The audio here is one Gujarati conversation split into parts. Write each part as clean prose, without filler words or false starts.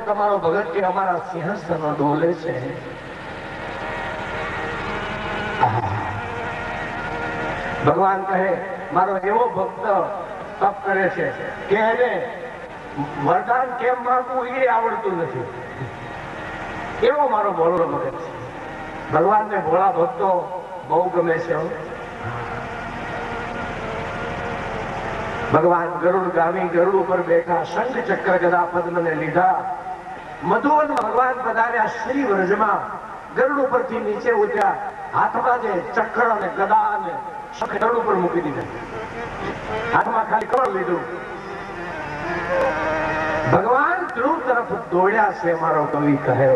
તમારો ભગત કે અમારા સિંહાસનો ડોલે છે. ભગવાન કહે મારો એવો ભક્ત તપ કરે છે કે એને વરદાન કેમ માંગવું એ આવડતું નથી. એવો મારો ભોળો ભગત છે. ભગવાનને ભોળા ભક્તો બહુ ગમે છે. ભગવાન ગરુડ ગામી ગરુડ ઉપર બેઠા, શંખ ચક્ર ગદા પદ્મને લીધા. મધુવન ભગવાન પધાર્યા શ્રી વ્રજમાં. ગરુડ ઉપરથી નીચે ઉતર્યા, હાથમાં જે ચક્ર અને ગદા અને શંખ ગરુડ ઉપર મૂકી દીધા. હાથમાં ખાલી કમળ લીધું. ભગવાન ધ્રુવ તરફ દોડ્યા છે. મારો કવિ કહે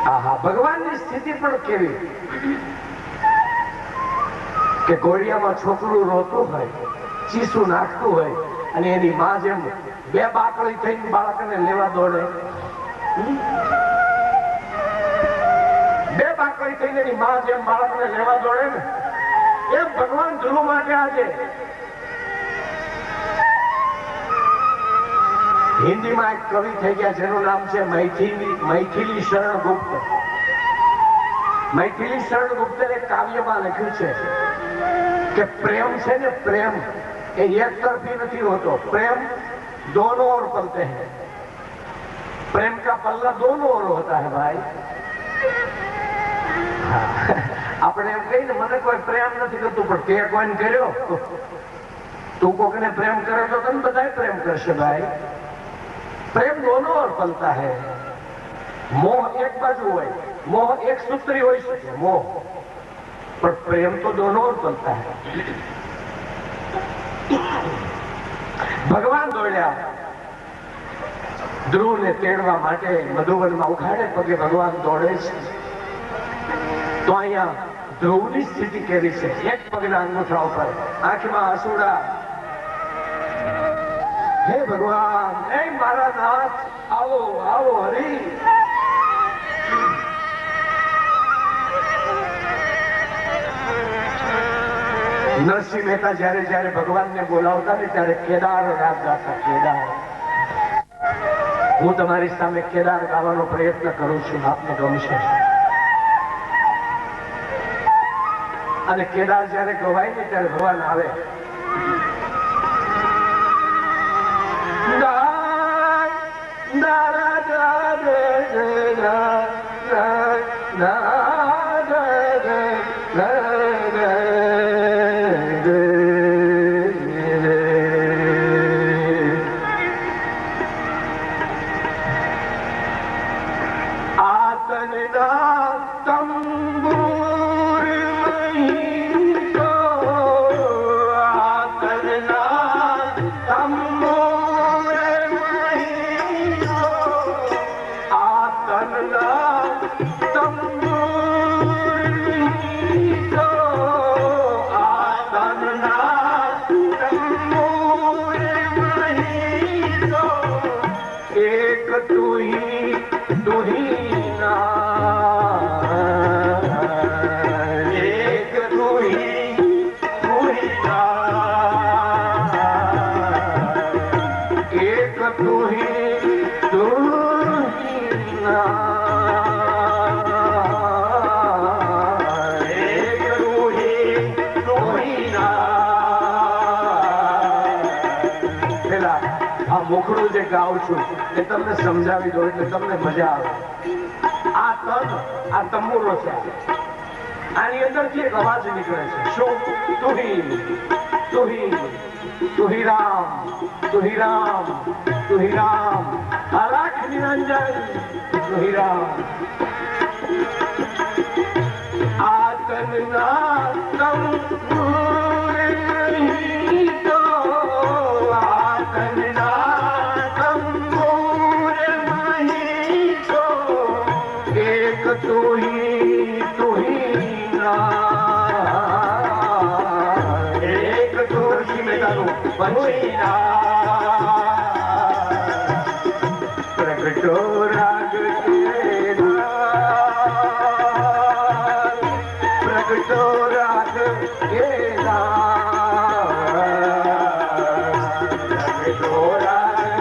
આહા, ભગવાનની સ્થિતિ પણ કેવી કે ઘોડિયામાં છોકરું રોતું હોય, ચીસું નાખતું હોય અને એની માં જેમ બે બાકડી થઈને બાળકને લેવા દોડે. બે બાકડી થઈને એની માં જેમ બાળકને લેવા દોડે ને, એમ ભગવાન ધ્રુવ માટે આજે હિન્દીમાં એક કવિ થઈ ગયા જેનું નામ છે મૈથિલી શરણ ગુપ્ત. મૈથિલી શરણ ગુપ્તે એક કાવ્યમાં લખ્યું છે કે પ્રેમ છે ને, પ્રેમ એ એક તરફી નથી હોતો. પ્રેમ दोनों ओर पलते हैं. प्रेम का पल्ला दोनों ओर होता है भाई. આપણે એમ કહીને મને કોઈ પ્રેમ નથી કરતું, પણ તે કોઈને કર્યો, તું કોકને પ્રેમ કરે તો તને બધા પ્રેમ કરશે ભાઈ. પ્રેમ दोनों ओर पलता है. મોહ એક બાજુ હોય, મોહ એક સૂત્રી હોઈ શકે મોહ, પણ પ્રેમ તો दोनों ओर पलता है. ભગવાન દોડ્યા ધ્રુવને તેડવા માટે. મધુવનમાં ઉઘાડે પગે ભગવાન દોડે છે. તો અહીંયા ધ્રુવની સ્થિતિ કેવી છે? એક પગના અંગૂઠા ઉપર, આંખમાં આંસુડા. હે ભગવાન, હે મારા નાથ, આવો આવો હરી. નરસિંહ મહેતા જયારે જયારે ભગવાનને બોલાવતા ને ત્યારે કેદાર રાગ ગાતા. કેદાર, હું તમારી સામે કેદાર ગાવાનો પ્રયત્ન કરું છું, આપને ગમશે. અને કેદાર જયારે ગવાય ને ત્યારે ભગવાન આવે. મુખડું જે ગાઉં છું એ તમને સમજાવી દો એટલે તમને મજા આવે. આ તન, આ તંબુરો છે, આની અંદરથી એક અવાજ નીકળે છે. શું? તુહી તુહી તુહી રામ, તુહી રામ, તુહી રામ, અલખ નિરંજન, તુહી રામ. આ તનના તંબુર નહીં તો, આ તનના પ્રગટો રાગ પ્રગટો રાગ પ્રગટો રાગ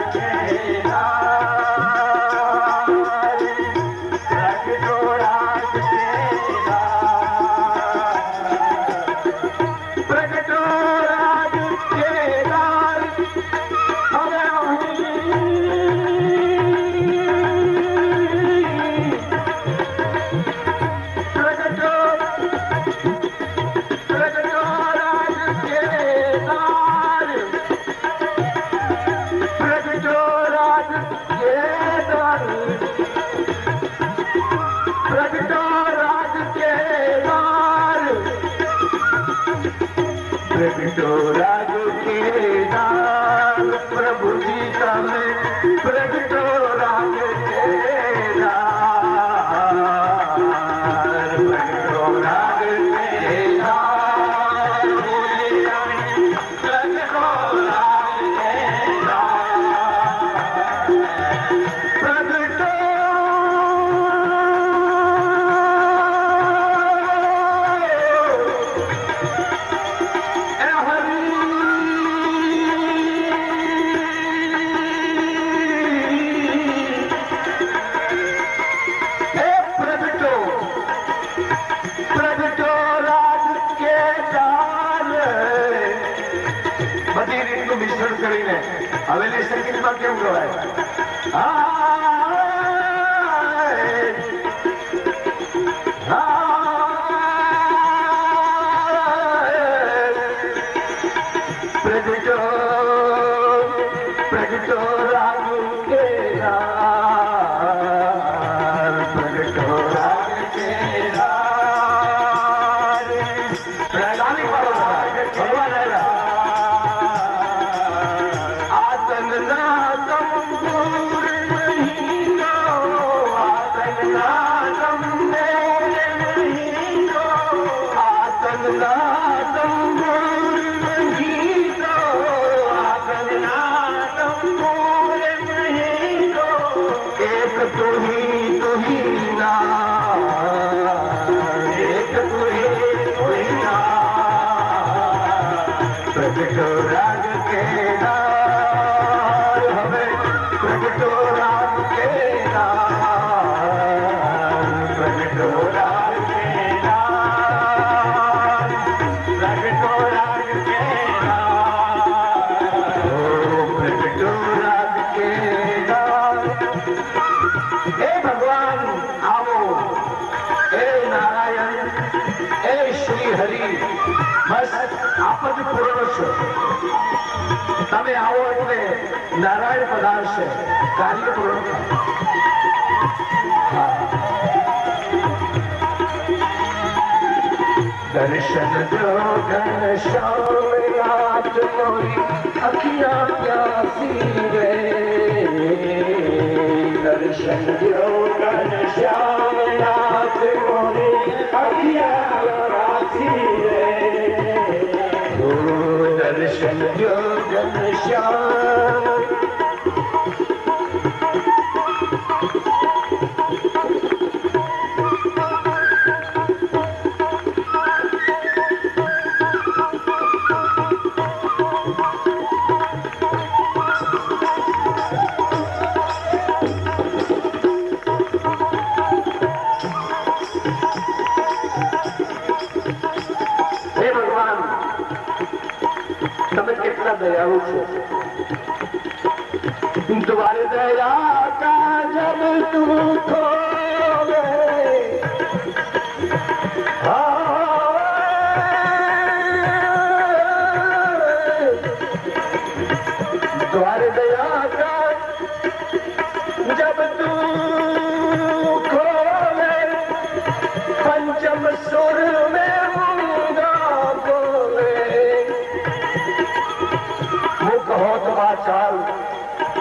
તમે આવો એટલે નારાયણ પધારશે, કાર્ય પૂર્ણ. દર્શન જો ઘનશ્યામનાથ મોરી અખિયા પ્યાસી રે. દર્શન જો ઘનશ્યામનાથ મોરી અખિયા પ્યાસી રે. દર્શન જો ઘનશ્યામ दयालु छो. तुम्हारे दया का जब तू खोले तुम्हारे दया का जब तू खोले पंचम सुर में मुंगा बोले. होत वाचाल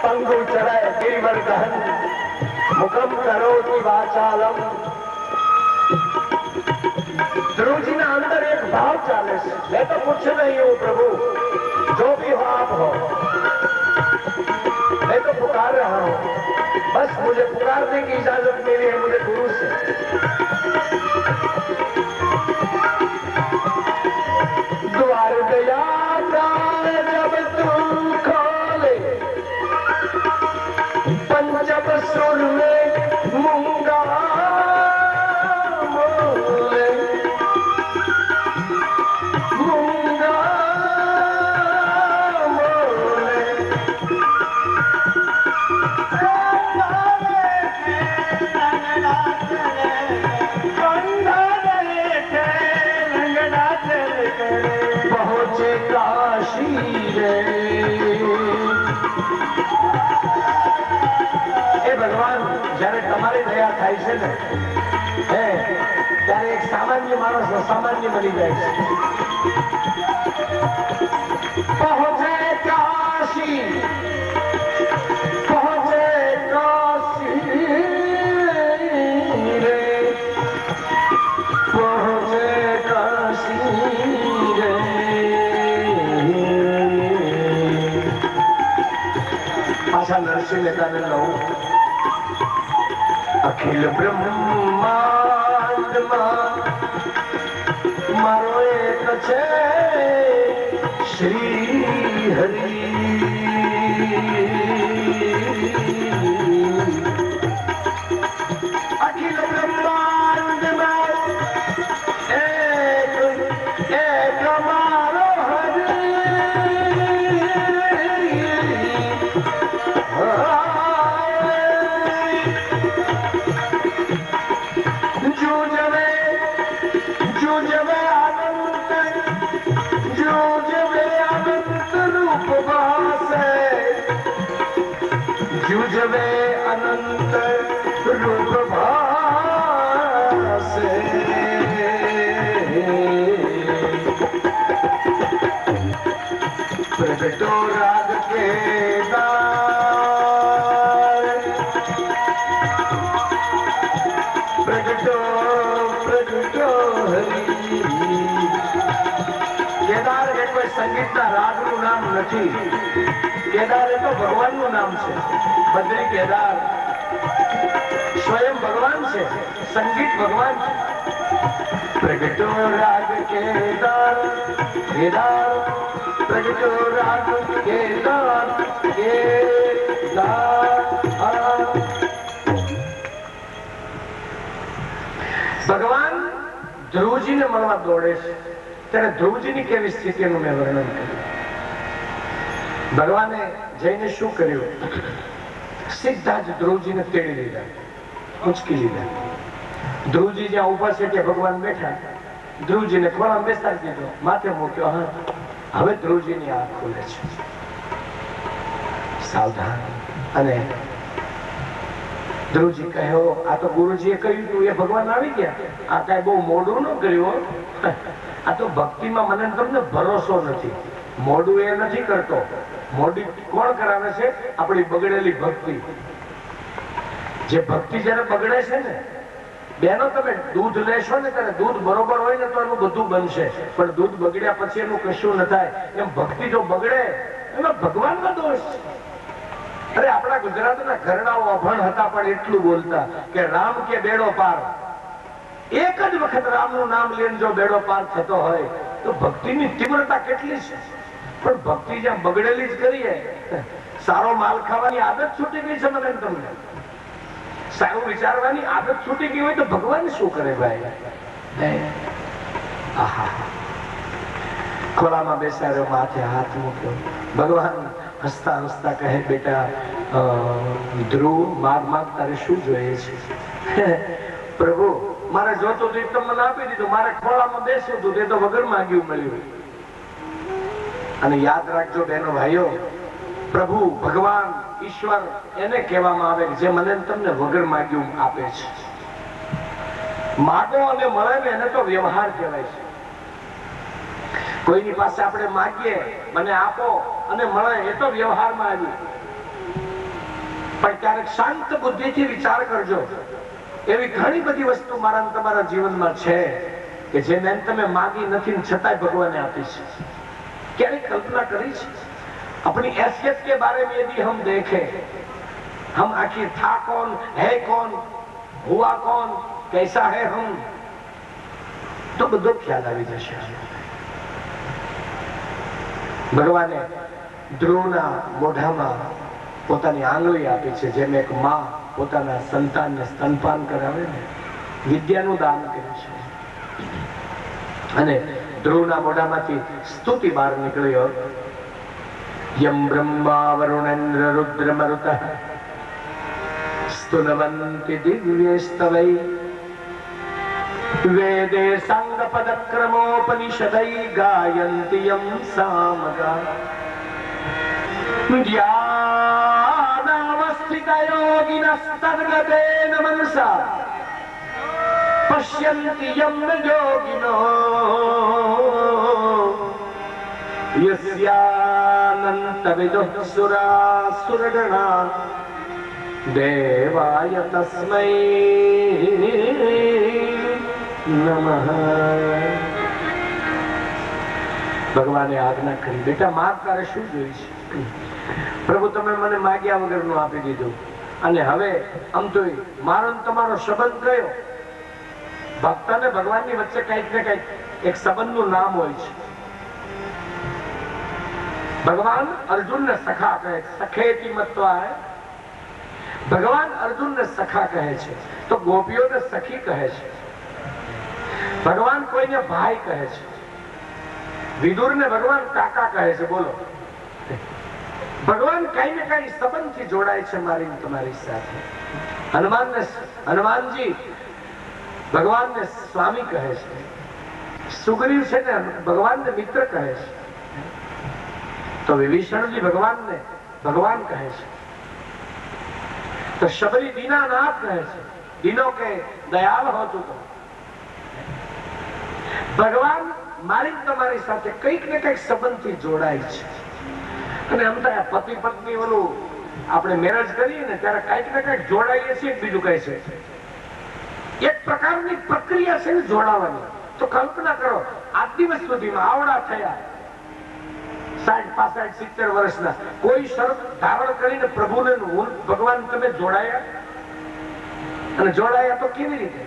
पंगु चढ़ाए गिरिवर दहन मुकम करो की वाचालम. ध्रुव जी ना अंदर एक भाव चाले से. मैं तो कुछ नहीं हूं प्रभु, जो भी हो आप हो. मैं तो पुकार रहा हूं, बस मुझे पुकारने की इजाजत मिली है मुझे गुरु से. द्वार दया जब तू खोले पंचम सुर में मूंगा बोले. मूंगा बोले. पहुंचे काशी रे. એ ભગવાન જયારે તમારી દયા થાય છે ને ત્યારે એક સામાન્ય માણસ અસામાન્ય બની જાય છે. પહોંચે કાશી, પહોંચે કાશી રે. પહોંચે કાશી રે. પાછા નરસિંહ લેતાને લઉં. અખિલ બ્રહ્માંડમાં મારો એક છે શ્રી હરિ. અખિલ બ્રહ્માંડમાં એક મારો હરિ. સંગીતના રાગનું નામ નથી. કેદાર એ તો ભગવાનનું નામ છે. બદ્રી કેદાર સ્વયં ભગવાન છે. સંગીત ભગવાન છે. પ્રગટો રાગ કેદાર કેદાર પ્રગટો રાગ કેદાર કેદાર. ભગવાન ધ્રુવજીને મળવા દોડે છે ત્યારે ધ્રુવજીની કેવી સ્થિતિનું મેં વર્ણન કર્યું. ભગવાને જઈને શું કર્યું? સીધા જ ધ્રુવજીને તેડી લીધા, ઉંચકી લીધા. ધ્રુવજી જ્યાં ઉભા છે ત્યાં ભગવાન બેઠા. ધ્રુવજીને ખોળામાં બેસાડી દીધો, માથે મૂક્યો હાથ. હવે ધ્રુવજીની આંખ ખુલે છે. સાવધાન. અને ધ્રુવજી કહ્યો, આ તો ગુરુજીએ કહ્યું હતું એ ભગવાન આવી ગયા. આ કઈ બહુ મોડું ન કર્યું. આ તો ભક્તિમાં મને તમને ભરોસો નથી. મોડું એ નથી કરતો. મોડી કોણ કરાવે છે? આપણી બગડેલી ભક્તિ. જે ભક્તિ જયારે બગડે છે ને, બેનો તમે દૂધ લેશો ને ત્યારે દૂધ બરોબર હોય ને તો એનું બધું બનશે, પણ દૂધ બગડ્યા પછી એનું કશું ન થાય. એમ ભક્તિ જો બગડે એમાં ભગવાનનો દોષ. અરે આપણા ગુજરાતના ઘરડાઓ અભણ હતા પણ એટલું બોલતા કે રામ કે બેડો પાર. એક જ વખત રામનું નામ લઈને જો બેડો પાર થતો હોય તો ભક્તિની તીવ્રતા કેટલી છે. પણ ભક્તિ જ્યાં બગડેલી જ કરીએ. સારો માલ ખાવાની આદત છૂટી ગઈ છે મને તમને. સારું વિચારવાની આદત છૂટી ગઈ હોય તો ભગવાન શું કરે ભાઈ? ખોળામાં બેસાડ્યો, માથે હાથ મૂક્યો. ભગવાન હસતા હસતા કહે, બેટા ધ્રુવ, માગ માગ, તારે શું જોઈએ છે? પ્રભુ, મારે જોતું હતું તો મને આપી દીધું. મારે ખોળામાં બેસવું હતું તે તો વગર માગ્યું મળ્યું. અને યાદ રાખજો બહેનો ભાઈઓ, પ્રભુ ભગવાન ઈશ્વર એને કહેવામાં આવે જે મને તમને વગર માગ્યું આપે છે. માગો અને મળે ને એને તો વ્યવહાર કહેવાય છે. કોઈની પાસે આપણે માગીએ, મને આપો અને મળે, એ તો વ્યવહારમાં આવ્યું. પણ ક્યારેક શાંત બુદ્ધિથી વિચાર કરજો, એવી ઘણી બધી વસ્તુ મારા તમારા જીવનમાં છે કે જે મેં તમે માગી નથી છતાંય ભગવાને આપી છે. ક્યારેક કલ્પના કરી છે? अपनी हैसियत के बारे में यदि हम देखें, हम आखिर था कौन, है कौन, हुआ कौन, कैसा है हम, तो બધો ખ્યાલ આવી જશે. ભગવાને ધ્રુવના મોઢામાં પોતાની આંગળી આપી છે. જેમ એક માં પોતાના સંતાનને સ્તનપાન કરાવે ને, વિદ્યાનું દાન કર્યું છે. અને ધ્રુવના મોઢામાંથી સ્તુતિ બહાર નીકળ્યો. यम ब्रह्मा वरुणेन्द्र रुद्र मरुतः स्तुनवन्ति दिव्यस्तवै वेदे सांगपद क्रमोपनिषदै गायन्ति यं सामगा ज्ञानावस्थित योगिनस्तद्गतेन मनसा पश्यन्ति यं योगिनो यस्यानन्त विदुः सुरासुरगणा देवाय तस्मै नमः. ભગવાને આજ્ઞા કરી, બેટા માગ, તારે શું જોઈએ છે? પ્રભુ તમે મને માગ્યા વગરનું આપી દીધું. અને હવે આમ તો મારો તમારો સંબંધ કયો? ભક્ત અને ભગવાનની વચ્ચે કઈક ને કઈક એક સંબંધનું નામ હોય છે. ભગવાન અર્જુન ને સખા કહે છે. સખેતી મત્વા હૈ. ભગવાન અર્જુન ને સખા કહે છે તો ગોપીઓને સખી કહે છે. ભગવાન કોઈને ભાઈ કહે છે. વિદુર ને ભગવાન કાકા કહે છે. બોલો, ભગવાન કઈ ને કઈ સંબંધથી જોડાય છે મારી તમારી સાથે. હનુમાનજી ભગવાનને સ્વામી કહે છે. સુગ્રીવ છે ને ભગવાનને મિત્ર કહે છે. તો વિભીષણજી ભગવાનને ભગવાન કહે છે. તો શબરી દીનાનાથ કહે છે. દીનો કે દયાળ હો તું તો. ભગવાન મારી તમારી સાથે કઈક ને કઈક સંબંધથી જોડાય છે. અને આમ થાય પતિ પત્ની ઓલું આપણે મેરેજ કરીએ ને ત્યારે કઈક ને કઈક જોડાઈએ છીએ. બીજું કહે છે એક પ્રકારની પ્રક્રિયા છે જોડાવાની. તો કલ્પના કરો, આજ દિવસ સુધીમાં આવડા થયા 60, 65, 70 વર્ષના કોઈ શરત ધારણ કરીને પ્રભુને ભગવાન તમે જોડાયા? અને જોડાયા તો કેવી રીતે?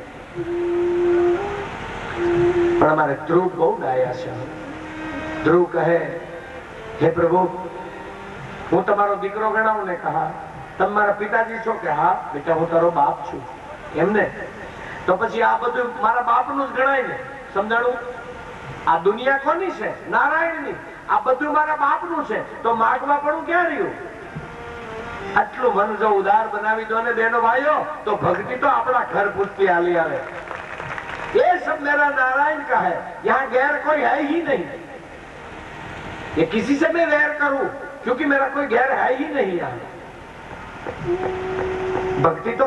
પણ અમારે ધ્રુવ બહુ ડાયા છે. ધ્રુવ કહે, હે પ્રભુ, હું તમારો દીકરો ગણાવું ને? કહા, તમે મારા પિતાજી છો? કે હા બેટા, હું તારો બાપ છું. એમને તો પછી આ બધું મારા બાપનું જ ગણાય ને? સમજાણું? આ દુનિયા કોની છે? નારાયણની. આ બધું મારા બાપનું છે, તો માગવા પણ ક્યાં રહ્યું? આટલું મન જો ઉદાર બનાવી દો ને બેનો ભાઈઓ, તો ભક્તિ તો આપણા ઘર પૂછતી હાલી આવે. ये सब मेरा नारायण का है, यहाँ गैर कोई है ही नहीं. ये किसी से मैं वैर करूं क्योंकि मेरा कोई गैर है ही नहीं यहाँ. भक्ति तो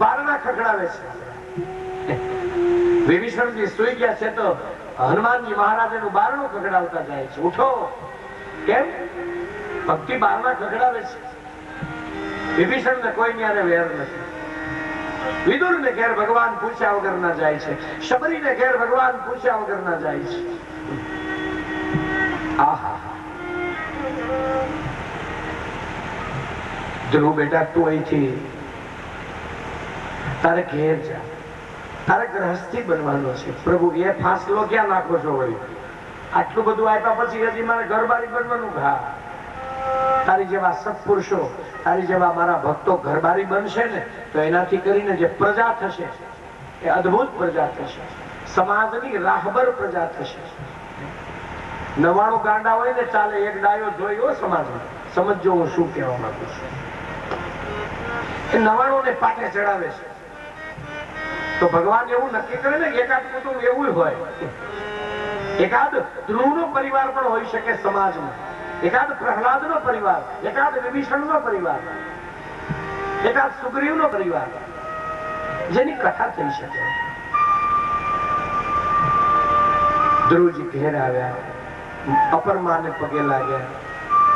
बारना खखડાવે છે. વિભીષણજી સુઈ ગયા છે તો હનુમાનજી મહારાજનું બારણું ખખડાવતા જાય છે. ઉઠો. કેમ? ભક્તિ બારણા ખખડાવે છે. વિભીષણને કોઈ ન્યારે વેર નથી. વિદુરને ઘેર ભગવાન પૂછ્યા વગર ના જાય છે. શબરીને ઘેર ભગવાન પૂછ્યા વગર ના જાય છે. આહા, ધ્રુવ બેટા, તું અહીંથી તારે ઘેર જા. તારે ગ્રહસ્થી બનવાનો છે. પ્રભુ, એ ફાસલો ક્યાં નાખો છો વળી? આટલું બધું આપ્યા પછી હજી મારે ઘરબારી બનવાનું? હા, તારી જેવા સત્પુરુષો, તારી જેવા મારા ભક્તો ઘરબારી બનશે ને તો એનાથી કરીને જે પ્રજા થશે એ અદ્ભુત પ્રજા થશે. સમાજની રાહબર પ્રજા થશે. 99 ગાંડા હોય ને ચાલે, એક ડાયો જોયો સમાજમાં. સમજો હું શું કહેવા માંગુ છું. એ 99 ને પાટે ચડાવે છે. તો ભગવાન એવું નક્કી કરે ને, એકાદ કુટુંબ એવું હોય, એકાદ ધ્રુવનો પરિવાર પણ હોઈ શકે સમાજમાં, એકાદ પ્રહલાદનો પરિવાર, એકાદ વિભીષણનો પરિવાર, એકાદ સુગ્રીવનો પરિવાર, જેની કથા થઈ શકે. ધ્રુવજી ઘેર આવ્યા, અપરમાને પગે લાગ્યા.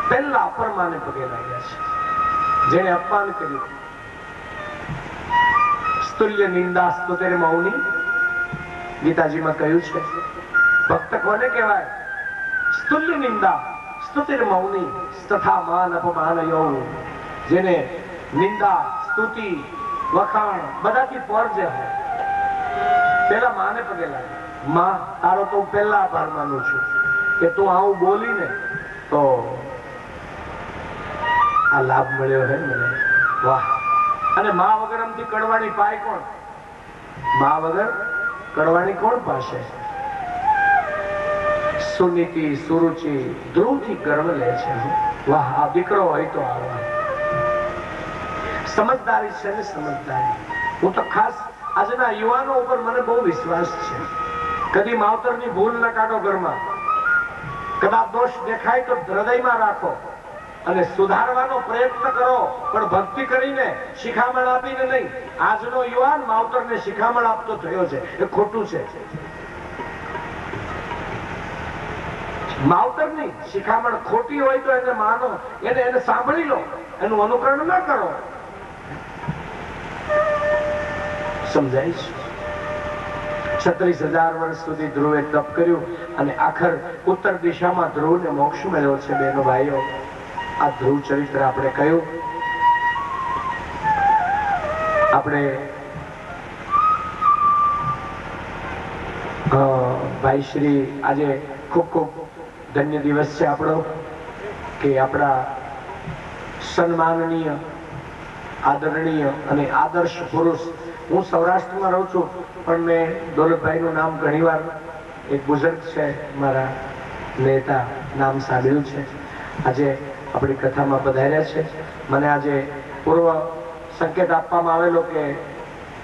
પહેલા અપરમાને પગે લાગ્યા છે, જેને અપમાન કર્યું. સ્તુલ્ય નિંદા સ્તુતિર મૌની, ગીતાજીમાં કહ્યું છે. ભક્ત કોને કહેવાય? સ્તુલ્ય નિંદા સ્તુતિર મૌની તથા માન અપમાન યો. જેને નિંદા, સ્તુતિ, વખાણ બધાથી પર જે હોય. પેલા માને પગે લાગે. માં, તારો તો પહેલા આભાર માનું છું કે તું આવું બોલીને તો આ લાભ મળ્યો હે મને. વાહ. અને માં વગર આમથી કડવાણી પાય કોણ? માં વગર કડવાણી કોણ પાશે? સુનીતિ, સુરુચિ ધ્રુવથી ગર્વ લે છે. વાહ, આ દીકરો હોય તો આવા. સમજદારી છે ને, સમજદારી. હું તો ખાસ આજના યુવાનો ઉપર મને બહુ વિશ્વાસ છે. કદી માવતરની ભૂલ ન કાઢો ઘરમાં. કદાચ દોષ દેખાય તો હૃદયમાં રાખો અને સુધારવાનો પ્રયત્ન કરો, પણ ભક્તિ કરીને શિખામણ આપીને નહીં. આજનો યુવાન માવતરને શિખામણ આપતો થયો છે, એ ખોટું છે. માવતરની શિખામણ ખોટી હોય તો એને માનો, એને સાંભળી લો, એનું અનુકરણ ન કરો. સમજાય છે? 36,000 વર્ષ સુધી ધ્રુવે તપ કર્યું અને આખર ઉત્તર દિશામાં ધ્રુવને મોક્ષ મળ્યો છે. બહેનો ભાઈઓ, આ ધ્રુવ ચરિત્ર આપણે કહ્યું. આપણે ભાઈ શ્રી, આજે ખૂબ ખૂબ ધન્ય દિવસ છે આપણો કે આપણા સન્માનનીય, આદરણીય અને આદર્શ પુરુષ. હું સૌરાષ્ટ્રમાં રહું છું, પણ મેં દોલતભાઈનું નામ ઘણીવાર, એક બુઝુર્ગ છે મારા નેતા, નામ સાંભળ્યું છે. આજે આપણી કથામાં પધાર્યા છે. મને આજે પૂર્વ સંકેત આપવામાં આવેલો કે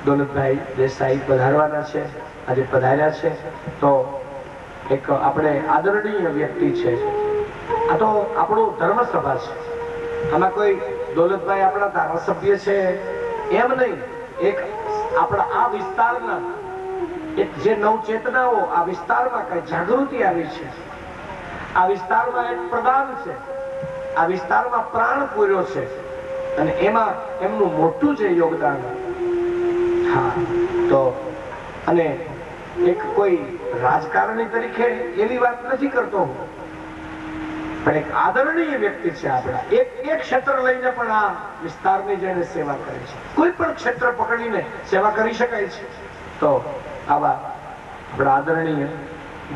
દોલતભાઈ દેસાઈ પધારવાના છે. આજે પધાર્યા છે તો એક આપણે આદરણીય વ્યક્તિ છે. આ તો આપણું ધર્મસભા છે. આમાં કોઈ દોલતભાઈ આપણા ધારાસભ્ય છે એમ નહીં. એક આપણા આ વિસ્તારના એક જે નવચેતનાઓ આ વિસ્તારમાં કઈ જાગૃતિ આવી છે. આ વિસ્તારમાં એક પ્રદાન છે. આ વિસ્તારમાં પ્રાણ પૂર્યો છે અને એમાં એમનું મોટું છે યોગદાન. હા, તો અને એક કોઈ રાજકારણી તરીકે એવી વાત નથી કરતો હું. પણ એક આદરણીય વ્યક્તિ છે આપણા. એક ક્ષેત્ર લઈને પણ આ વિસ્તારની જેને સેવા કરી છે. કોઈ પણ ક્ષેત્ર પકડીને સેવા કરી શકાય છે. તો આવા આપણા આદરણીય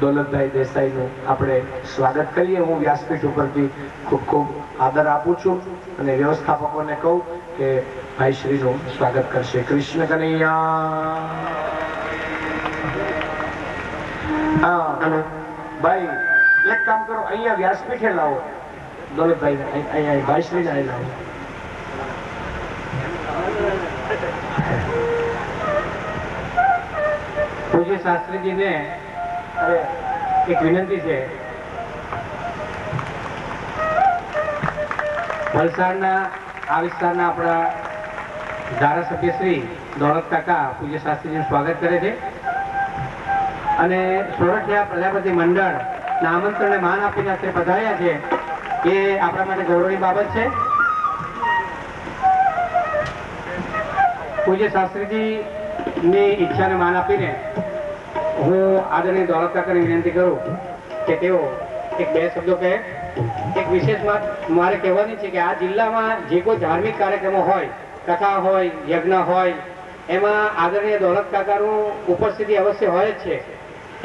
દોલતભાઈ દેસાઈનું આપણે સ્વાગત કરીએ. હું વ્યાસપીઠ ઉપરથી ખૂબ ખૂબ આદર આપું છું અને વ્યવસ્થાપકોને કહું કે ભાઈ શ્રીનું સ્વાગત કરશે. કૃષ્ણ કનૈયા. ભાઈ એક કામ કરો, અહીંયા વ્યાસપીઠે લાવો દોલતભાઈ, અહીંયા ભાઈ શ્રીને અહીં લાવો. પૂજ્ય શાસ્ત્રીજીને એક વિનંતી છે. વલસાડના આ વિસ્તારના આપણા ધારાસભ્ય શ્રી દોલત કાકા પૂજ્ય શાસ્ત્રીજીનું સ્વાગત કરે છે અને સોરઠિયા પ્રજાપતિ મંડળના આમંત્રણને માન આપીને અત્યારે પધાર્યા છે. એ આપણા માટે ગૌરવની બાબત છે. પૂજ્ય શાસ્ત્રીજીની ઈચ્છાને માન આપીને હું આદરણીય દોલત કાકાને વિનંતી કરું કે તેઓ એક બે શબ્દો કહે. એક વિશેષ વાત મારે કહેવાની છે કે આ જિલ્લામાં જે કોઈ ધાર્મિક કાર્યક્રમો હોય, કથા હોય, યજ્ઞ હોય, એમાં આદરણીય દોલત કાકાનું ઉપસ્થિતિ અવશ્ય હોય જ છે.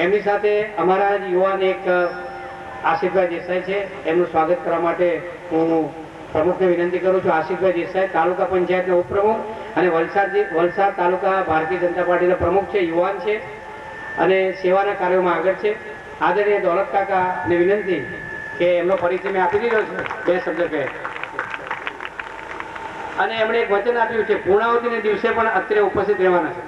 એમની સાથે અમારા યુવાન એક આશિષભાઈ દેસાઈ છે, એમનું સ્વાગત કરવા માટે હું પ્રમુખને વિનંતી કરું છું. આશિષભાઈ દેસાઈ તાલુકા પંચાયતના ઉપપ્રમુખ અને વલસાડ તાલુકા ભારતીય જનતા પાર્ટીના પ્રમુખ છે, યુવાન છે અને સેવાના કાર્યોમાં આગળ છે. આદરણીય દોલત કાકાને વિનંતી કે એમનો પરિચય મેં આપી દીધો છે, બે શબ્દ કહે. અને એમણે એક વચન આપ્યું છે, પૂર્ણાવતીના દિવસે પણ અત્રે ઉપસ્થિત રહેવાના છે.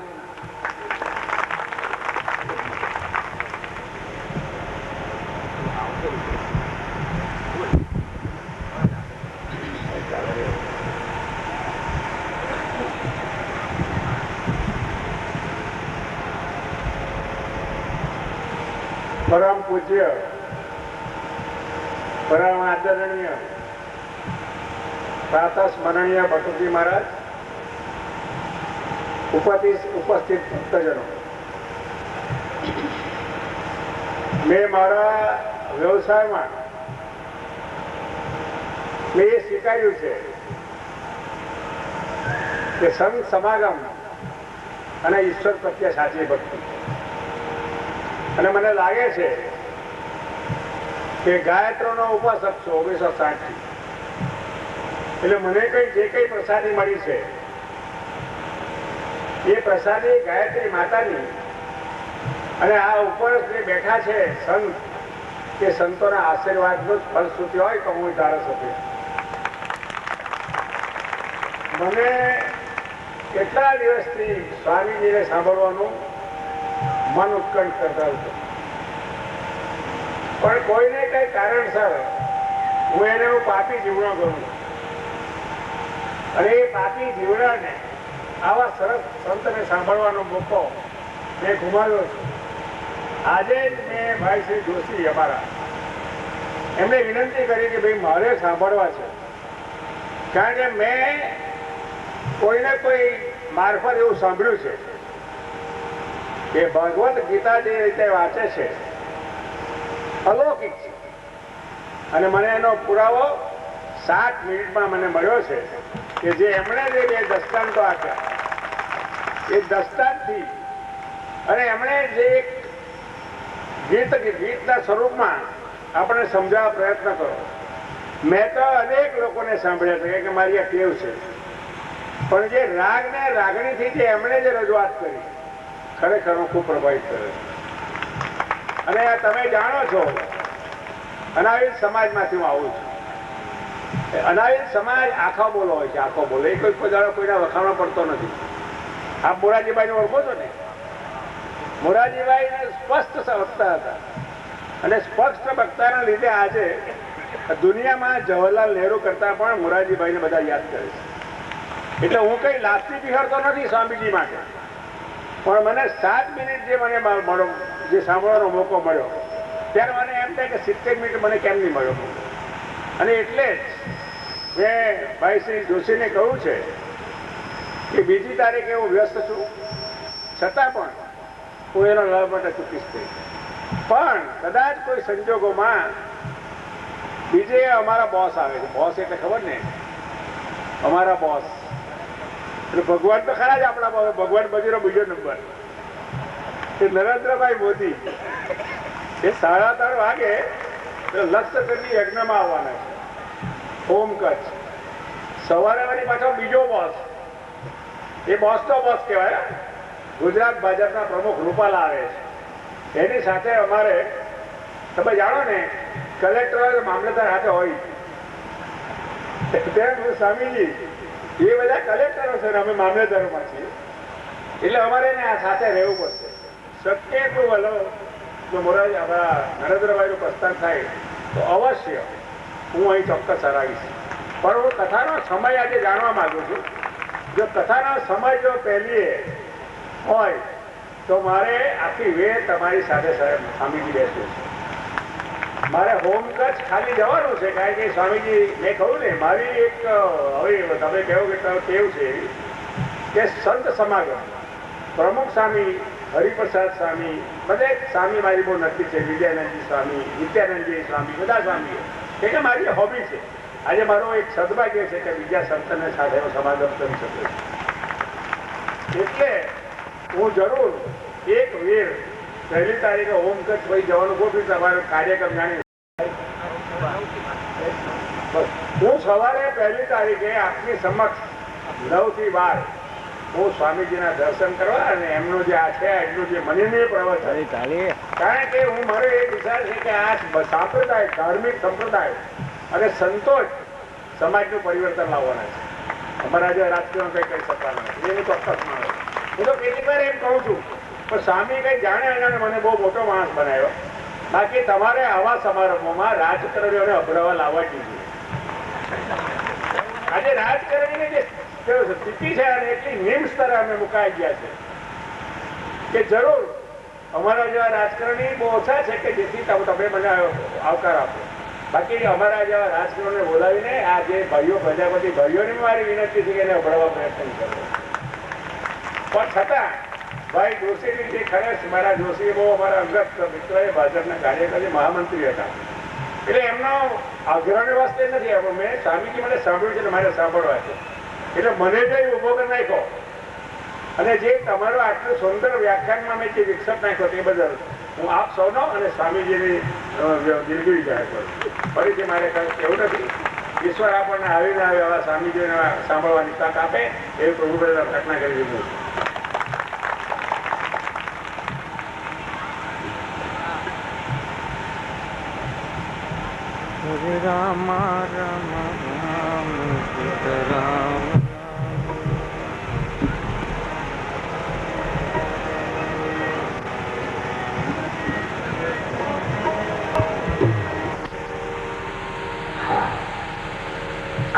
પરમ પૂજ્ય, પરમ આદરણીય, પ્રાતઃ સ્મરણીય ભટ્ટજી મહારાજ, ઉપસ્થિત ભક્તજનો, મેં મારા વ્યવસાયમાં મેં એ સ્વીકાર્યું છે કે સંત સમાગમ અને ઈશ્વર પ્રત્યે સાચી ભક્તિ. અને મને લાગે છે કે ગાયત્રીનો ઉપાસક છું 1960 થી. એટલે મને જે કઈ પ્રસાદી મળી છે એ પ્રસાદી ગાયત્રી માતાની અને આ ઉપર જે બેઠા છે સંત, કે સંતોના આશીર્વાદનો જ ફલશ્રુતિ હોય તો હું ધારાસભ્ય. મને કેટલા દિવસથી સ્વામીજીને સાંભળવાનું મન ઉત્કંઠ કરતા હતું, પણ કોઈને કઈ કારણસર હું પાપી જીવડો કરું અને એ પાપી જીવડાને આવા સરસ સંતને સાંભળવાનો મોકો મેં ગુમાવ્યો છે. આજે જ મેં ભાઈ શ્રી જોશી અમારા એમને વિનંતી કરી કે ભાઈ મારે સાંભળવા છે, કારણ કે મેં કોઈને કોઈ મારફત એવું સાંભળ્યું છે કે ભગવદ્ ગીતા જે રીતે વાંચે છે અલૌકિક છે. અને મને એનો પુરાવો 7 મિનિટમાં મને મળ્યો છે કે જે એમણે જે 2 દ્રષ્ટાંતો આપ્યા એ દ્રષ્ટાંતથી અને એમણે જે ગીતના સ્વરૂપમાં આપણે સમજાવવા પ્રયત્ન કરો. મેં તો અનેક લોકોને સાંભળ્યા છે કે મારી આ ટેવ છે, પણ જે રાગ ને રાગણીથી જે એમણે જે રજૂઆત કરી ખરેખર હું ખૂબ પ્રભાવિત કર્યો. અને તમે જાણો છો અનાવિલ સમાજમાંથી હું આવું છું. અનાવિલ સમાજ આખો બોલો હોય છે, આખો બોલો. એ કોઈ કોઈના વખાણો પડતો નથી. આપ મોરારજીભાઈને ઓળખો છો ને? મોરારજીભાઈ સ્પષ્ટ વક્તા હતા અને સ્પષ્ટ વક્તાના લીધે આજે દુનિયામાં જવાહરલાલ નહેરુ કરતા પણ મોરારજીભાઈને બધા યાદ કરે છે. એટલે હું કઈ લાસ્ટી બિહારતો નથી સ્વામીજી માટે, પણ મને 7 મિનિટ જે મને જે સાંભળવાનો મોકો મળ્યો ત્યારે મને એમ થાય કે 70 મિનિટ મને કેમ નહીં મળ્યો. અને એટલે જ મેં ભાઈ શ્રી જોશીને કહ્યું છે કે બીજી તારીખે હું વ્યસ્ત છું, છતાં પણ હું એનો લાભ માટે ચૂકીશ નહીં. પણ કદાચ કોઈ સંજોગોમાં બીજે અમારા બોસ આવે છે. બોસ એટલે ખબર ને, અમારા બોસ એટલે ભગવાન તો ખરા જ આપણા બોસ. ભગવાન પછીનો બીજો નંબર એ નરેન્દ્રભાઈ મોદી. એ 3:30 વાગે લક્ષચંડી યજ્ઞમાં આવવાના છે હોમ કચ્છ. સવારે વળી પાછો બીજો બોસ, એ બોસ તો બોસ કહેવાય. ગુજરાત ભાજપના પ્રમુખ રૂપાલા આવે છે. એની સાથે અમારે તમે જાણો ને કલેક્ટર મામલતદાર હાથે હોય તેમ સ્વામીજી એ બધા કલેક્ટરો છે ને અમે મામલતદારોમાં છીએ. એટલે અમારે એને આ સાથે રહેવું પડશે. શક્ય એટલું વલો જો મોરારી આપણા નરેન્દ્રભાઈનું પ્રસ્થાન થાય તો અવશ્ય હું અહીં ચોક્કસ હરાવીશ. પણ હું કથાનો સમય આજે જાણવા માંગુ છું. જો કથાનો સમય જો પહેલી હોય તો મારે આખી વેળ તમારી સાથે સ્વામીજી બેસવું છે. મારે હોમ કચ્છ ખાલી જવાનું છે, કારણ કે સ્વામીજી મેં કહ્યું ને મારી એક હવે તમે કહો કે ટેવ છે કે સંત સમાગમ પ્રમુખ સ્વામી, હરિપ્રસાદ સ્વામી, બધે સ્વામી મારી બહુ નક્કી છે. વિજયાનંદજી સ્વામી, નિત્યાનંદજી સ્વામી, બધા સ્વામીઓ એટલે મારી હોબી છે. આજે મારો એક સદભાગ્ય છે કે બીજા સંતને સાથે હું સમાગમ કરી શકું છું. એટલે હું જરૂર એક વેર 1 તારીખે હોમ કચ્છ ભાઈ જવાનું ગોઠવી. તમારો કાર્યક્રમ જાણી હું સવારે 1 તારીખે આપની સમક્ષ 9 થી 12 હું સ્વામીજીના દર્શન કરવા અને એમનું જે આ છે એટલું જે મનીય પ્રવચન, કારણ કે હું મારો એ વિચાર છે કે આ સંપ્રદાય, ધાર્મિક સંપ્રદાય અને સંતો જ સમાજનું પરિવર્તન લાવવાના છે. અમારા જે રાજકીય કંઈ કહી શકવાના નથી, એનું ચોક્કસ માણસ. હું તો કેટલીક વાર એમ કહું છું પણ સ્વામી કઈ જાણે અને મને બહુ મોટો માણસ બનાવ્યો. બાકી તમારે આવા સમારંભોમાં રાજકારણીઓને અભરાવા લાવવા જોઈએ. આજે રાજકારણીની જે સ્થિતિ છે અને એટલી નિમ્ન સ્તરે અમે મુકાઈ ગયા છે કે જરૂર અમારા જેવા રાજકારણી બહુ ઓછા છે કે જેથી તમે મને આવકાર આપો. બાકી અમારા જેવા રાજકારણીને બોલાવીને આ જે ભાઈઓ પ્રજાપતિ ભાઈઓને મારી વિનંતી છે કે એને અભરાવવા પ્રયત્ન કરો. પણ છતાં ભાઈ જોશીની જે ખરેખર મારા જોશી બહુ અમારા અંગત મિત્ર, એ ભાજપના કાર્યકરી મહામંત્રી હતા. એટલે એમનો આગ્રહને વાસ્તે નથી આવ્યો. મેં સ્વામીજી મને સાંભળ્યું છે અને મારે સાંભળવા છે એટલે મને જઈ ઉભો કરી નાખ્યો. અને જે તમારો આટલું સુંદર વ્યાખ્યાનમાં મેં જે વિકસત નાખ્યો તે બદલ હું આપ સૌનો અને સ્વામીજીની દિલગીરી જાહેર કરું. ફરીથી મારે કંઈ કહેવું નથી. ઈશ્વર આપણને આવીને આવે એવા સ્વામીજીને સાંભળવાની તક આપે એવી પ્રભુ પ્રાર્થના કરી દીધું. રામ રામ રામ સીતારામ.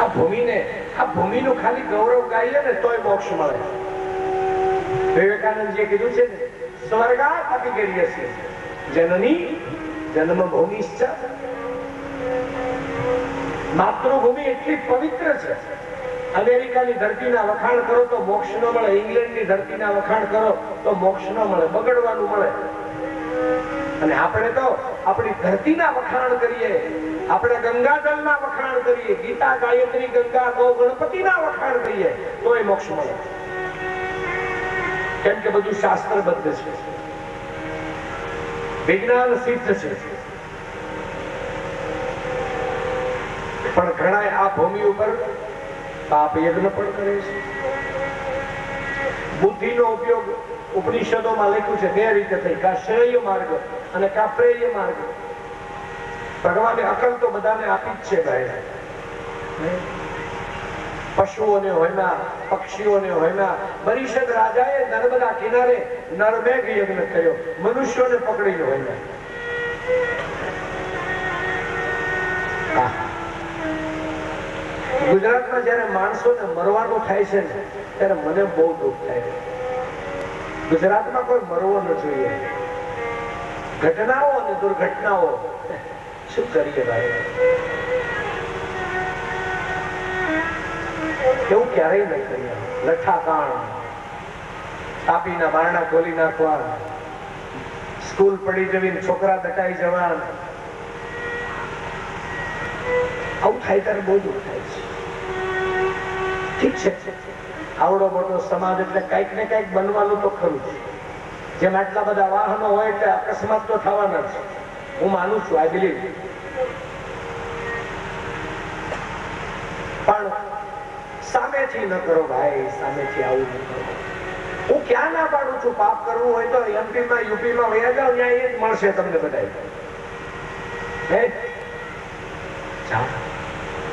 આ ભૂમિનું ખાલી ગૌરવ ગાઈએ ને તોય મોક્ષ મળે. વિવેકાનંદજીએ કીધું છે ને, સ્વર્ગાત અપી ગરીયસે જનની જન્મભૂમિશ્ચ. માતૃભૂમિ એટલી પવિત્ર છે. અમેરિકાની ધરતીના વખાણ કરો તો મોક્ષ ન મળે, ઇંગ્લેન્ડની ધરતીના વખાણ કરો તો મોક્ષ ન મળે, બગડવાનું મળે. અને આપણે તો આપણી ધરતીના વખાણ કરીએ, આપણે ગંગાજળના વખાણ કરીએ, ગીતા, ગાયત્રી, ગંગા, ગૌ, ગણપતિના વખાણ કરીએ તોય મોક્ષ મળે. કેમ કે બધું શાસ્ત્રબદ્ધ છે, વિજ્ઞાન સિદ્ધ છે. પણ ઘણા આ ભૂમિ ઉપર પાપ યજ્ઞ પણ કરે છે. બુદ્ધિનો ઉપયોગ ઉપનિષદોમાં લખ્યું છે બે રીતે થઈ, કા શ્રેય માર્ગ અને કા પ્રેય માર્ગ. ભગવાને અકલ તો બધાને આપી જ છે ભાઈ. પશુઓને હોયના, પક્ષીઓને હોયના. પરિષદ રાજાએ નર્મદા કિનારે નરમેઘ યજ્ઞ કર્યો, મનુષ્યોને પકડીને હોયના. ગુજરાતમાં જયારે માણસોને મરવાનું થાય છે ને ત્યારે મને બહુ દુઃખ થાય છે. ગુજરાતમાં કોઈ મરવો ન જોઈએ. ઘટનાઓ અને દુર્ઘટનાઓ શું કરીએ ભાઈ, એવું ક્યારેય નહીં કરીએ. લઠ્ઠાકાંડ, તાપીના બારણા ખોલી નાખવા, સ્કૂલ પડી જવી, છોકરા દટાઈ જવા, આવું થાય ત્યારે બહુ દુઃખ થાય છે. ઠીક છે, આવડો મોટો સમાજ એટલે કઈક ને કઈક બનવાનું તો ખરું છે. જેમ આટલા બધા વાહનો હોય એટલે અકસ્માત તો થવાના છે, હું માનું છું, આઈ બિલીવ. પણ સામેથી ન કરો ભાઈ, સામેથી આવું ન કરો. હું ક્યાં ના પાડું છું, પાપ કરવું હોય તો એમપી માં યુપી માં વયા જાઓ, ત્યાં એ જ મળશે તમને બધા.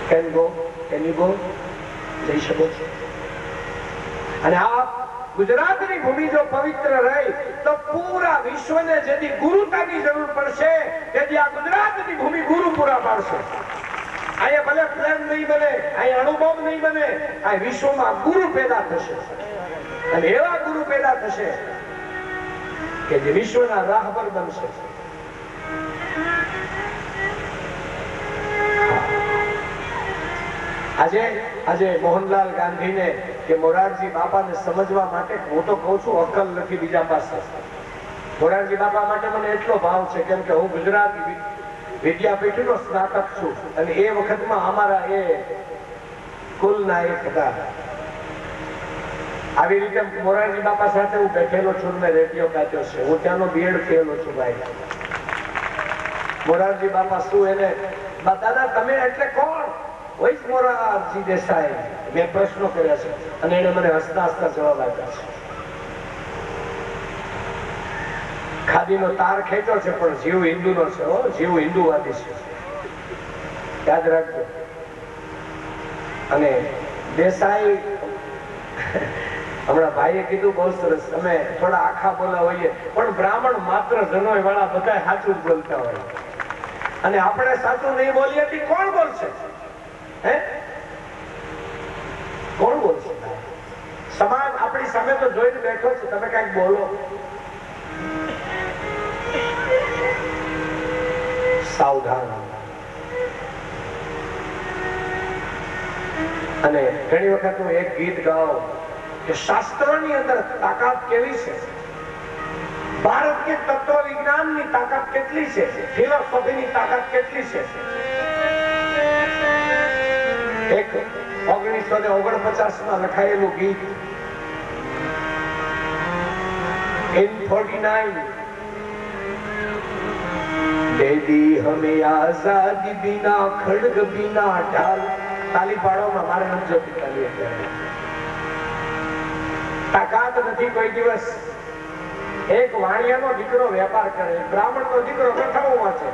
Can go, can you go, જઈ શકો છો. અને આ ગુજરાતની ભૂમિ જો પવિત્ર રહી તો પૂરા વિશ્વને જેથી ગુરુતાની જરૂર પડશે તેથી આ ગુજરાતની ભૂમિ ગુરુ પૂરા પાડશે. અહીંયા ભલે પ્લેન નહીં બને, અહીંયા અણુબોમ્બ નહીં બને, આ વિશ્વમાં ગુરુ પેદા થશે. અને એવા ગુરુ પેદા થશે કે જે વિશ્વના રાહબર બનશે. આજે મોહનલાલ ગાંધીને કે મોરારજી બાપાને સમજવા માટે હું તો કહું છું અક્કલ નથી બીજા પાસે. મોરારજી બાપા માટે મને એટલો ભાવ છે કેમ કે હું ગુજરાતી વિદ્યાપીઠનો સ્નાતક છું અને એ વખતમાં અમારા એ કુલના એક હતા. આવી રીતે મોરારજી બાપા સાથે હું બેઠેલો છું, મેં રેડિયો કાઢ્યો છે, હું ત્યાંનો બીએડ થયેલો છું ભાઈ. મોરારજી બાપા શું એને દાદા તમે એટલે કોણ? વૈસ મોરારજી દેસાઈ. મેં પ્રશ્નો કર્યા છે અને એને મને હસતા હસતા જવાબ આપ્યા છે. ખાદીનો તાર ખેંચ્યો છે પણ જીવ હિન્દુનો છે, જીવ હિન્દુવાદી છે, યાદ રાખજો. અને દેસાઈ હમણાં ભાઈએ કીધું બહુ સરસ, અમે થોડા આખા બોલા હોઈએ પણ બ્રાહ્મણ માત્ર જનોય વાળા બધા સાચું જ બોલતા હોય. અને આપણે સાચું નહીં બોલીએ તો કોણ બોલશે? હે, કોણ બોલશે? સમાજ આપણી સામે તો જોઈને બેઠો છે, તમે કઈક બોલો. સાવધાન. અને ઘણી વખત હું એક ગીત ગાઉં કે શાસ્ત્રોની અંદર તાકાત કેવી છે, ભારત કે તત્વ વિજ્ઞાનની તાકાત કેટલી છે, ફિલોસોફીની તાકાત કેટલી છે. એક 1949 લખાયેલું ગીત in 49 दे दी हमें आजादी बिना खड़ग बिना ढाल. તાલી પાડો, મારે નથી જોતી તાલી. અત્યારે તાકાત નથી કોઈ દિવસ. એક વાણિયાનો દીકરો વેપાર કરે, બ્રાહ્મણનો દીકરો કથાઓ વાંચે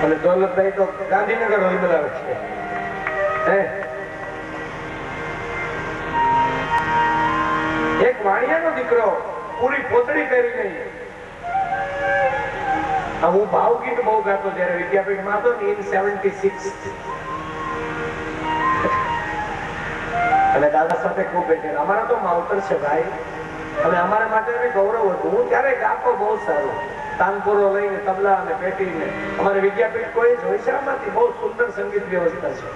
અને દોલતભાઈ તો ગાંધીનગર હલબલાવે છે. એક વાણિયાનો દીકરો પૂરી પોતળી પહેરી નહીં. હું ભાવગીત બહુ ગાતો જયારે વિદ્યાપીઠમાં હતો in 76 અને દાદા સાથે ખૂબ બેઠેલા. અમારા તો માવતર છે ભાઈ અને અમારા માટે ગૌરવ હતું. હું ત્યારે ગાતો બહુ સારું, તાનપુરો લઈને તબલા અને પેટીને. અમારે વિદ્યાપીઠ કોઈ જ હોઈશામાંથી બહુ સુંદર સંગીત વ્યવસ્થા છે.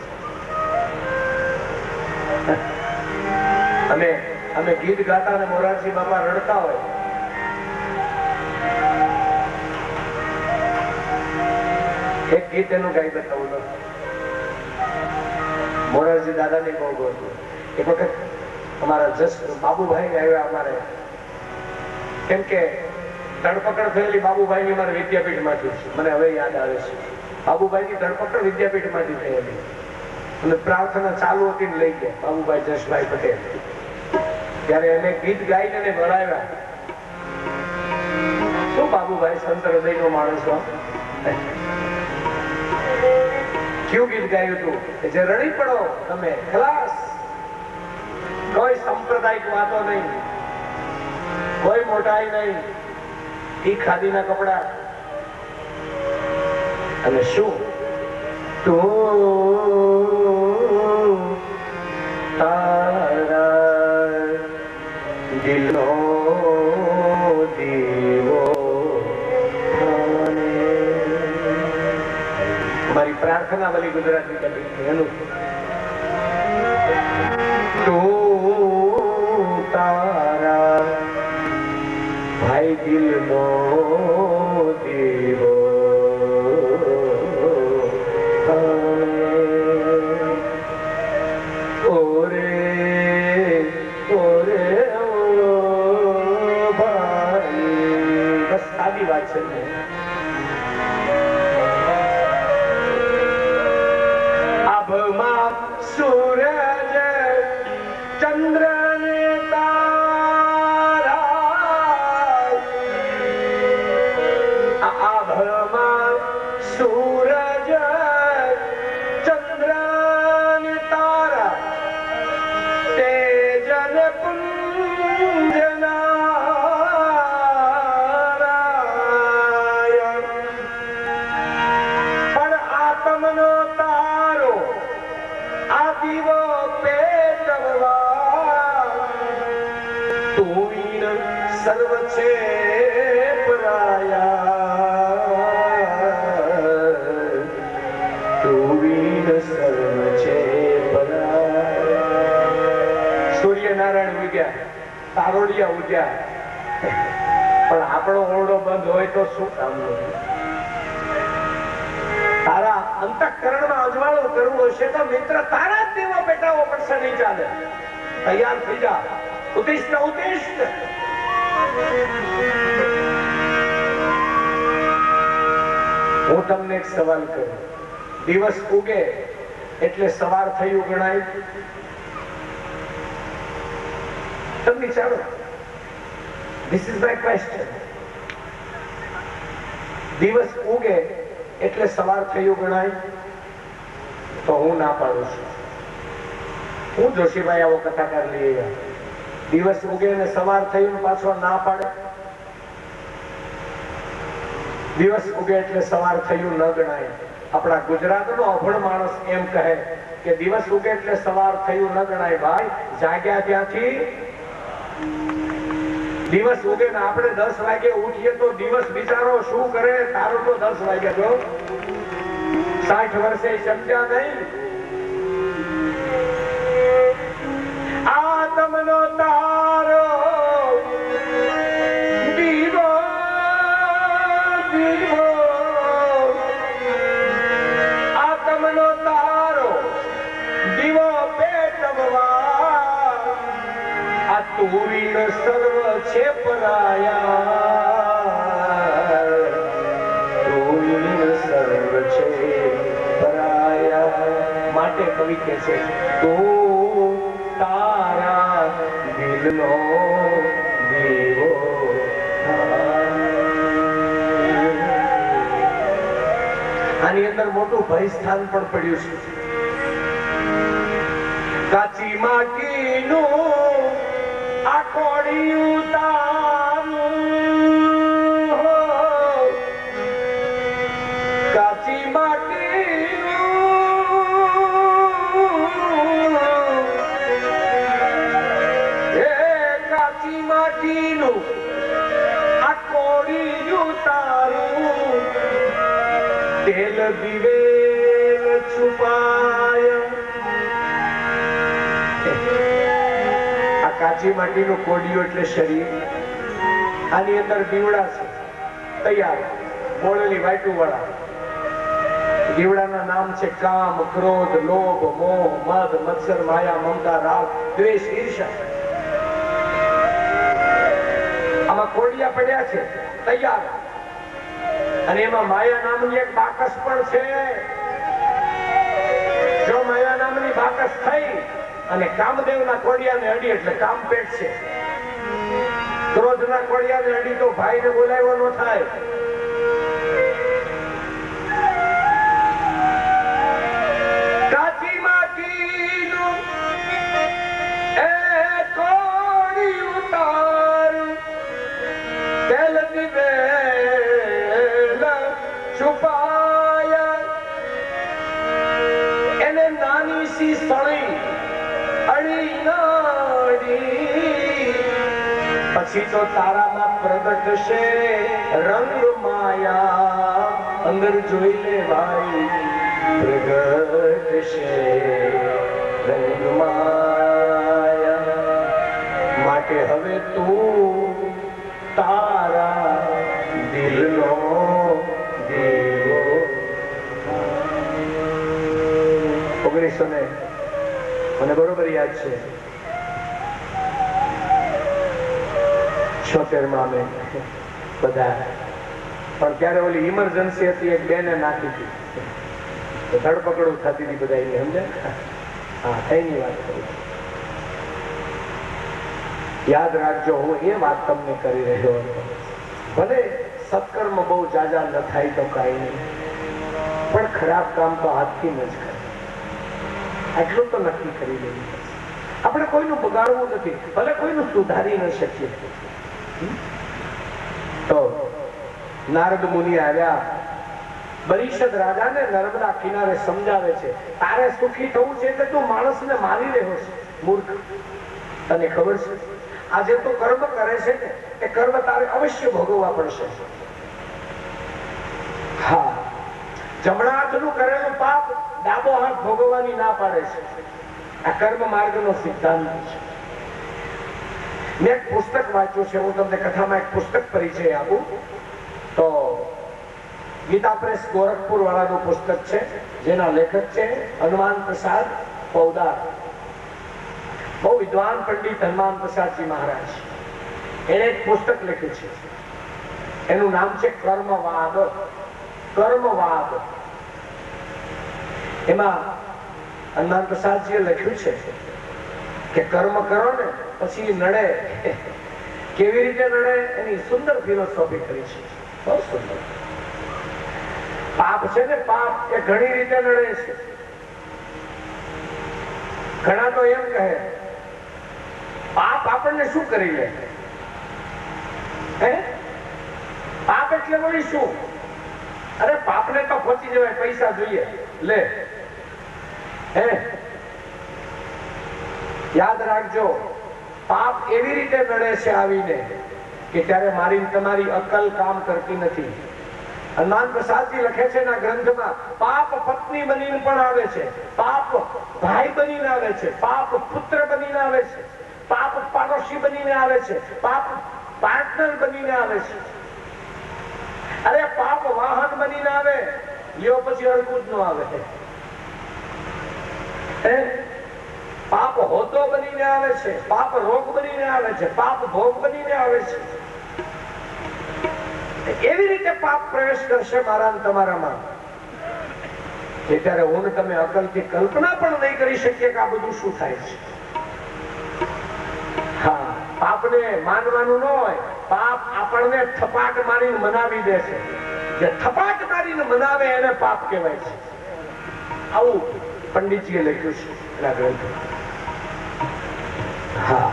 અમે ગીત ગાતા અને મોરારજી બાપા રડતા હોય. એક ગીત એનું ગાઈ બતાવું. મોરારજી દાદાને બહુ ગૌરવ. એક વખત અમારા જસ્ટ બાબુભાઈ આવ્યા અમારે, કેમ કે ધરપકડ થયેલી બાબુભાઈ ની મારે વિદ્યાપીઠમાંથી છે, મને હવે યાદ આવે છે. બાબુભાઈ ની ધરપકડ વિદ્યાપીઠમાંથી થયેલી અને પ્રાર્થના ચાલુ હતી ને લઈ ગયા બાબુભાઈ જશભાઈ પટેલ. ત્યારે એને ગીત ગાઈને એને ભરાવ્યા. શું બાબુભાઈ સંત હૃદય નો માણસ હો. ક્યું ગીત ગાયું હતું કે જે રડી પડો તમે ખલાસ, કોઈ સાંપ્રદાયિક વાતો નહીં, કોઈ મોટાઈ નહીં, ઈ ખાદીના કપડા અને શું તું તારા દિલનો દીવો. મારી પ્રાર્થના વાલી ગુજરાતી કવિ એનું તું તારા ભાઈ દિલનો દીવો વાત છે ને. આભમાં સૂરજ ચંદ્ર ને તારા, આભમાં સૂરજ ચંદ્ર ને તારા, તેજ ને પુંજ નારાયણ. પણ આત્મનો તારો આ દીવો પેટવા, તું વિન સર્વ છે પરાયા, તું વિન સર્વ છે પરાયા. સૂર્યનારાયણ ઉગ્યા, તારોડિયા ઉગ્યા, પણ આપણો ઓરડો બંધ હોય તો શું કામનું? તારા અંતઃકરણમાં અજવાળું કરવું હશે તો મિત્ર તારા જ દીવો પેટાવો પડશે, નહીં ચાલે. તૈયાર થઈ જા. ઉત્તિષ્ઠ ઉત્તિષ્ઠ. હું તમને એક સવાલ કરું. દિવસ ઉગે એટલે સવાર થયું ગણાય? તમે વિચારો. This is my question. દિવસ ઉગે એટલે સવાર થયું ગણાય? તો હું ના પાડું છું. હું જોશીભાઈ આવો કથાકાર લઈ આવ્યા. દિવસ ઉગે અને સવાર થયું પાછો ના પાડે? દિવસ ઉગે એટલે સવાર થયું ન ગણાય. આપણા ગુજરાતનો અભણ માણસ એમ કહે કે દિવસ ઉગે એટલે સવાર થયું ન ગણાય. ભાઈ જાગ્યા ત્યાંથી દિવસ ઉગે ને આપણે 10 વાગે ઉઠીએ તો દિવસ બિચારો શું કરે? તારો તો 10 વાગે જો 60 વર્ષે સમજ્યા નહીં. આત્મનો તારો દીવો દીવો, આત્મનો તારો દીવો પેટવા, આ તું વિન સર્વ છે પરાયા, તું વિન સર્વ છે પરાયા. માટે કવિ કહે છે તું તારા દિલનો દીવો. આની અંદર મોટું ભયસ્થાન પણ પડ્યું છે. કાચી માટીનું આ કોડિયું તારું, કાચી માટીનું, એ કાચી માટીનું આ કોડિયું તારું, તેલ દિવે છુપાય. કાચી માટીનું કોડિયું એટલે શરીર. આની અંદર દીવડા છે તૈયાર, બોળેલી વાટુ વાળા. દીવડાના નામ છે કામ, ક્રોધ, લોભ, મોહ, મદ, મત્સર, માયા, મમતા, રાગ, દ્વેષ, ઈર્ષા. આમાં કોડિયા પડ્યા છે તૈયાર. અને એમાં માયા નામની એક બાકસ પણ છે. જો માયા નામની બાકસ થઈ અને કામદેવના કોડિયાને અડી એટલે કામ પેટ છે. ક્રોધના કોડિયાને અડી તો ભાઈને બોલાવ્યો ન થાય. કાચી માટીનું એ કોડિયું તારું, તેલ દિવેલ છુપાયા. એને નાની સી સળી અડી નાડી, પછી તો તારામાં પ્રગટ છે રંગ માયા. અંદર જોઈ લે ભાઈ પ્રગટ છે રંગ માયા. માટે હવે તું તારા દિલનો દીવો. 1900 મને બરોબર યાદ છે 76માં અમે બધા પણ ત્યારે ઓલી ઇમરજન્સી હતી, એક બેને નાખી હતી, ધરપકડું થતી હતી બધા એની, સમજે? હા, એની વાત કરું. યાદ રાખજો, હું એ વાત તમને કરી રહ્યો હતો. ભલે સત્કર્મ બહુ જાજા ન થાય તો કાંઈ નહીં, પણ ખરાબ કામ તો હાથથી ન જ કરે. આટલું તો નક્કી કરી લેવું. આપણે કોઈનું બગાડવું નથી, ભલે કોઈનું સુધારી ન શકીએ. તો નારદ મુનિ આવ્યા, બરીષદ રાજાને નર્મદા કિનારે સમજાવે છે, તારે સુખી થવું છે એટલે તું માણસને મારી રહ્યો છે, મૂર્ખ. તને ખબર છે આજે તું કર્મ કરે છે ને, એ કર્મ તારે અવશ્ય ભોગવવા પડશે. હા, જમણા હાથનું કરેલું પાપ ડાબો હાથ ભોગવવાની ના પાડે છે. આ કર્મ માર્ગનો સિદ્ધાંત છે. મેં એક પુસ્તક વાંચ્યું છે, હું તમને કથામાં એક પુસ્તક પરિચય આપું તો ગીતા પ્રેસ ગોરખપુર વાળાનું પુસ્તક છે, જેના લેખક છે હનુમાન પ્રસાદ પૌદાર. બહુ વિદ્વાન પંડિત હનુમાન પ્રસાદજી મહારાજ. એને એક પુસ્તક લખ્યું છે, એનું નામ છે કર્મવાદ. કર્મવાદ. એમાં હનુમાન પ્રસાદજીએ લખ્યું છે કે કર્મ કરો ને પછી નડે, કેવી રીતે નડે એની સુંદર ફિલોસોફી કરી છે, બહુ સુંદર. પાપ છે ને, પાપ એ ઘણી રીતે નડે છે. ઘણા તો એમ કહે પાપ આપણને શું કરી લે? પાપ એટલે વળી શું? અરે પાપને તો પહોંચી જવાય, પૈસા જોઈએ લે. યાદ રાખજો, પાપ એવી રીતે નડે છે આવીને કે ત્યારે મારી તમારી અક્કલ કામ કરતી નથી. હનુમાન પ્રસાદજી લખે છે એના ગ્રંથમાં, પાપ પત્ની બનીને પણ આવે છે, પાપ ભાઈ બનીને આવે છે, પાપ પુત્ર બનીને આવે છે, પાપ પાડોશી બનીને આવે છે, પાપ પાર્ટનર બનીને આવે છે. અરે પાપ વાહન બનીને આવે, લ્યો પછી અડકું જ ન આવે. પાપ હોતો બનીને આવે છે, પાપ રોગ બનીને આવે છે, પાપ ભોગ બનીને આવે છે. એવી રીતે પાપ પ્રવેશ કરશે મારા તમારામાં કે ત્યારે હું તમે અકલથી કલ્પના પણ નહીં કરી શકીએ કે આ બધું શું થાય છે. હા, પાપને માનવાનું ન હોય, પાપ આપણને થપાટ મારીને મનાવી દે છે. જે થપાટ મારીને મનાવે એને પાપ કહેવાય છે. આવું પંડિતજીએ લખ્યું છે એના ગ્રંથમાં. હા,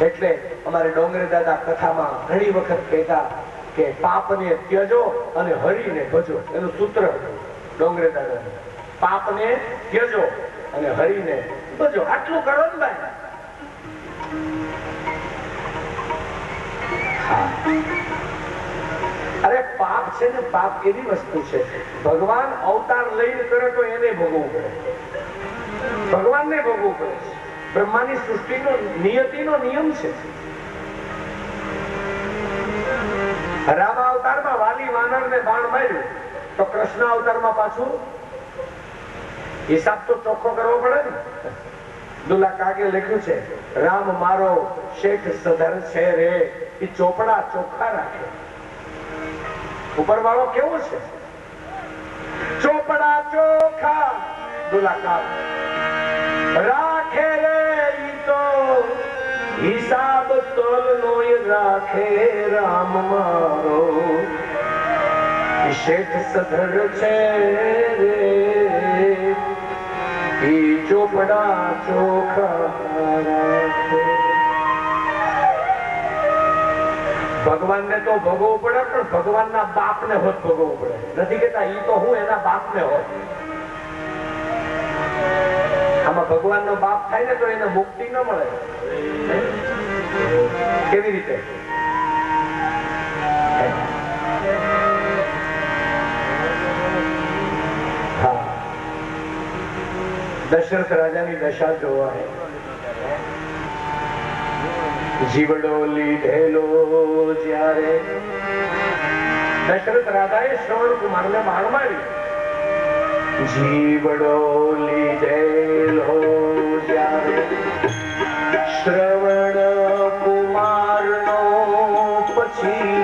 એટલે અમારે ડોંગરે દાદા કથામાં ઘણી વખત કહેતા કે પાપને ત્યજો અને હરિને ભજો. એનું સૂત્ર ડોંગરે દાદા, પાપને ત્યજો અને હરિને ભજો. આટલું કરો ને ભાઈ. અરે પાપ છે ને, પાપ એવી વસ્તુ છે, ભગવાન અવતાર લઈને કરે તો એને ભોગવવું પડે, ભગવાનને ભોગવવું પડે. બ્રહ્માની સૃષ્ટિનો નિયતિનો નિયમ છે. રામ અવતારમાં વાલી વાનરને બાણ માર્યું તો કૃષ્ણ અવતારમાં પાછું હિસાબ તો ચોખ્ખો કરવો પડે ને. દુલા કાગે લખ્યું છે, રામ મારો શેઠ સધર છે રે, એ ચોપડા ચોખ્ખા રાખે. ઉપર વાળો કેવો છે? ચોપડા ચોખ્ખા દુલા કાગ રાખે રે, ઈ તો હિસાબ તોલ નો રાખે. રામ મારો શેઠ સધર છે રે, ઈ ચોપડા ચોખા રાખે. ભગવાનને તો ભોગવવું પડે, પણ ભગવાનના બાપને હોત ભોગવવું પડે. નથી કેતા ઈ તો હું એના બાપને હોત. આમાં ભગવાનનો બાપ થાય ને તો એને મુક્તિ ન મળે. કેવી રીતે? હા, દશરથ રાજાની દશા જોવાય. જીવડો લીધેલો જ્યારે દશરથ રાજાએ શ્રવણ કુમારને બાણ માર્યું. જીવડો લીધેલો જ્યારે શ્રવણ કુમારનો પછી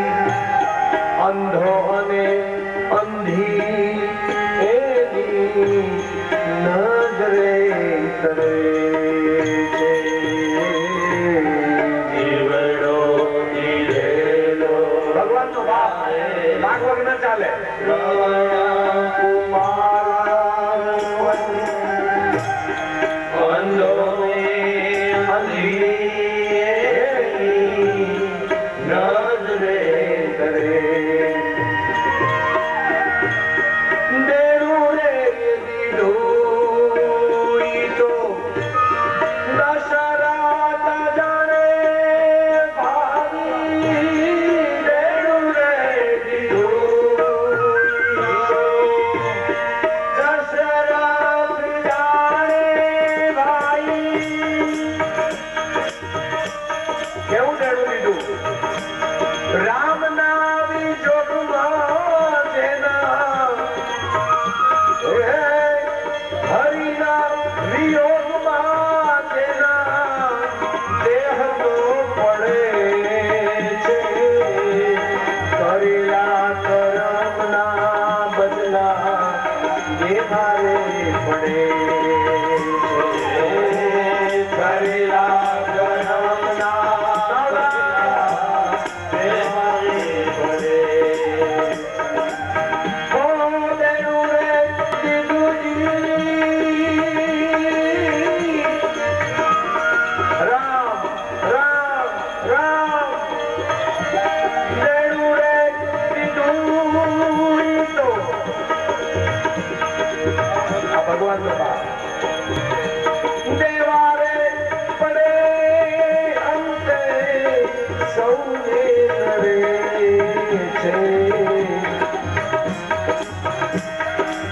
છે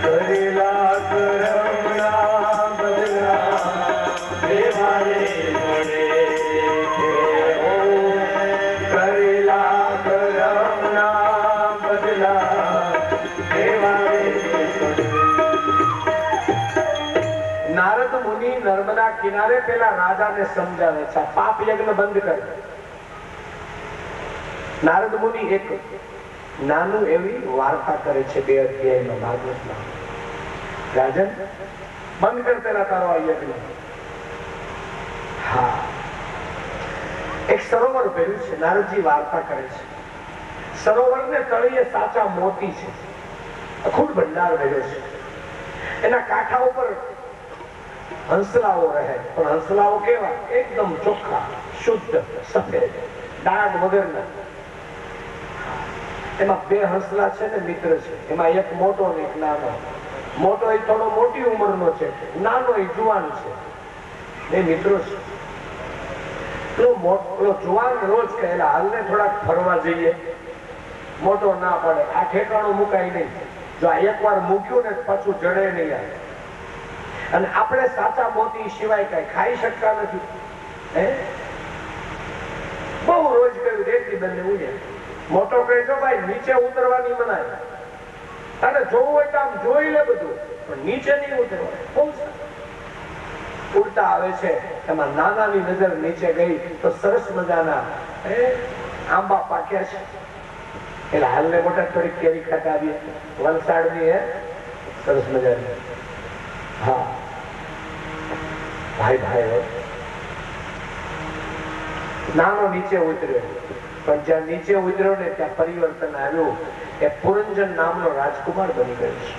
કરેલા કરમના બદલા દેવાને મળે ઓ કરેલા કરમના બદલા દેવાને મળે. નારદ મુનિ નર્મદા કિનારે પેલા રાજાને સમજાવે છે પાપ યજ્ઞ બંધ કર. નારદ મુનિ એક નાનું એવી વાર્તા કરે છે 2 અધ્યાયમાં ભાગવતમાં. રાજન બંધ કર પેલા તારો આ યજ્ઞ. હા, એક સરોવર ભર્યું છે. નારદજી વાર્તા કરે છે. સરોવરને તળિયે સાચા મોતી છે. અખૂટ ભંડાર ભર્યો છે. એના કાંઠા ઉપર હંસલાઓ રહે, પણ હંસલાઓ કેવા? એકદમ ચોખ્ખા, શુદ્ધ, સફેદ, ડાઘ વગરના. એમાં 2 હંસલા છે ને મિત્ર છે. એમાં એક મોટો ને એક નાનો. મોટો એ થોડો મોટી ઉંમરનો છે, નાનો એ જુવાન છે. બે મિત્રો છે. પેલો જુવાન રોજ કહેલા હાલને થોડાક ફરવા જઈએ. મોટો ના પડે, આ ઠેકાણું મુકાય નહીં. જો આ એકવાર મૂક્યું ને પાછું જડે નહીં આવે. અને આપણે સાચા મોતી સિવાય કઈ ખાઈ શકતા નથી. બહુ રોજ કહ્યું રેતી બંને ઉડે. મોટો કહેજો ભાઈ નીચે ઉતરવાની મનાય. તારે જોવું હોય તો આમ જોઈ લે બધું, પણ નીચે નહીં ઉતરવા. બહુ ઉડતા આવે છે. એમાં નાનાની નજર નીચે ગઈ તો સરસ મજાના આંબા પાક્યા છે. એટલે હાલને મોટા થોડીક કેરી ખાતા આવીએ. વલસાડની સરસ મજાની. હા ભાઈ ભાઈ નાનો નીચે ઉતર્યો, પણ જ્યાં નીચે ઉતર્યો ને ત્યાં પરિવર્તન આવ્યું. એ પુરંજન નામનો રાજકુમાર બની ગયો છે.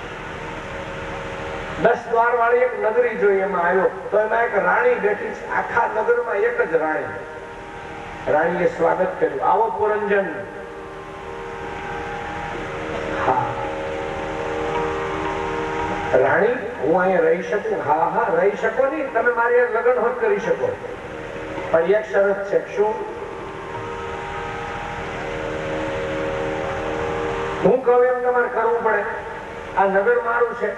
10 દ્વાર વાળી એક નગરી જોઈ એમાં આવ્યો તો એમાં એક રાણી બેઠી છે. આખા નગરમાં એક જ રાણી. રાણીએ સ્વાગત કર્યું, આવો પુરંજન. હા રાણી, હું અહીંયા રહી શકું? હા હા રહી શકો નહીં, તમે મારી લગ્ન હોત કરી શકો, પણ એક શરત છે. શું? હું કહું એમ તમારે કરવું પડે. આ નગર મારું છે.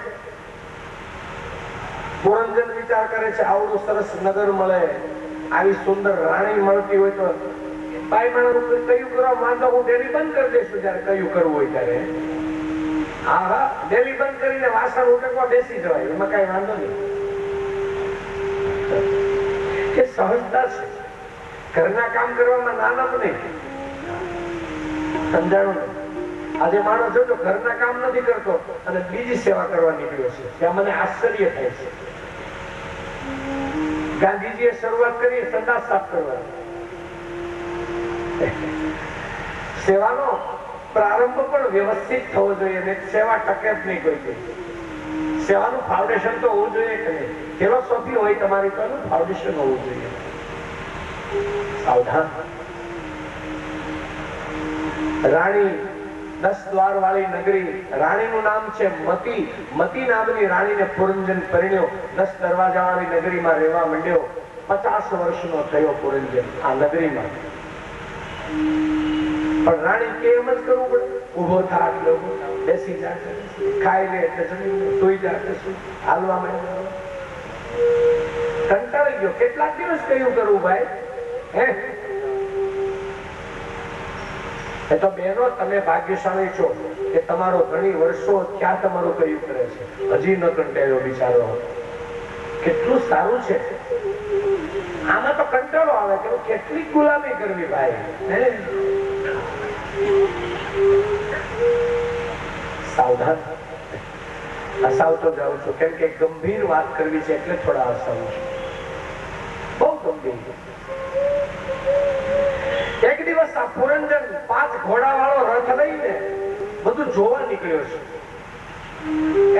પુરંજન વિચાર કરે છે આવડું સરસ નગર મળે, આવી સુંદર રાણી મળતી હોય તો ભાઈ મને કયું કરવા માંગો, હું ડેરી બંધ કરી દઈશું જયારે કયું કરવું હોય ત્યારે. હા હા ડેલી બંધ કરીને વાસણ ઉટકવા બેસી જવાય, એમાં કઈ વાંધો નહીં. કે સહજતા છે. ઘરના કામ કરવામાં નાનપ નહીં. સમજાણું? આજે માણસ જોજો ઘરના કામ નથી કરતો અને બીજી સેવા કરવા નીકળ્યો છે. ત્યાં મને આશ્ચર્ય થાય છે. ગાંધીજીએ શરૂઆત કરી સંદાસ સાફ કરવાની. સેવાનો પ્રારંભ પણ વ્યવસ્થિત થવો જોઈએ ને સેવા ટકે જ નહીં કોઈ કઈ. સેવાનું ફાઉન્ડેશન તો હોવું જોઈએ કે નહીં? ફિલોસોફી હોય તમારી તો ફાઉન્ડેશન હોવું જોઈએ. સાવધાન. રાણી 10 દ્વાર વાળી નગરી. રાણીનું નામ છે મતી. મતી નામની રાણીને પુરંજન પરિણ્યો. 10 દરવાજા વાળી નગરીમાં રહેવા માંડ્યો. 50 વર્ષનો થયો પુરંજન આ નગરીમાં. પણ રાણી કેમ જ કરવું પડે? ઉભો થા એટલે બેસી જા, ખાઈ લે એટલે જમી, સુઈ જા એટલે શું, હાલવા માંડ્યો. કંટાળી ગયો. કેટલાક દિવસ કયું કરવું ભાઈ? હે એ તો બહેનો તમે ભાગ્યશાળી છો કે તમારો ઘણી વર્ષો ક્યાં તમારું કયું કરે છે, હજી ન કંટાળ્યો બિચારો. કેટલું સારું છે. આમાં તો કંટાળો આવે કે કેટલી ગુલામી કરવી ભાઈ. સાવધાન. હસાવતો જાઉં છું કેમ કે ગંભીર વાત કરવી છે એટલે થોડા હસાવું છું. બહુ ગંભીર. એક દિવસ આ પુરંજન 5 ઘોડા વાળો રથ લઈને બધું જોવા નીકળ્યો છે.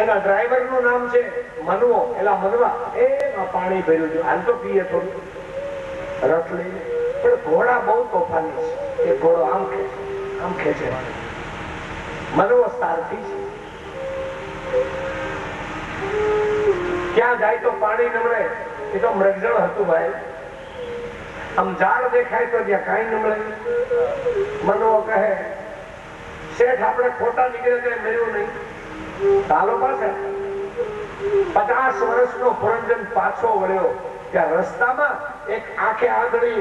એના ડ્રાઈવર નું નામ છે મનવો. એલા મનવા, એમાં પાણી ભર્યું છે, હાલ તો પીએ થોડું. રથ લઈને પણ ઘોડા બહુ તોફાની છે. એ ઘોડો આમ ખેંચે. મનવો સારથી છે. ક્યાં જાય તો પાણી નમળે. એ તો મૃગજળ હતું ભાઈ. આમ ઝાડ દેખાય તો ત્યાં કાંઈ ન મળે. મનવો કહે શેઠ આપણે ખોટા નીકળે કઈ મળ્યું નહીં. ચાલો પાસે 50 વર્ષનો પુરંજન પાછો વળ્યો ત્યાં રસ્તામાં એક આંખે આંગળી,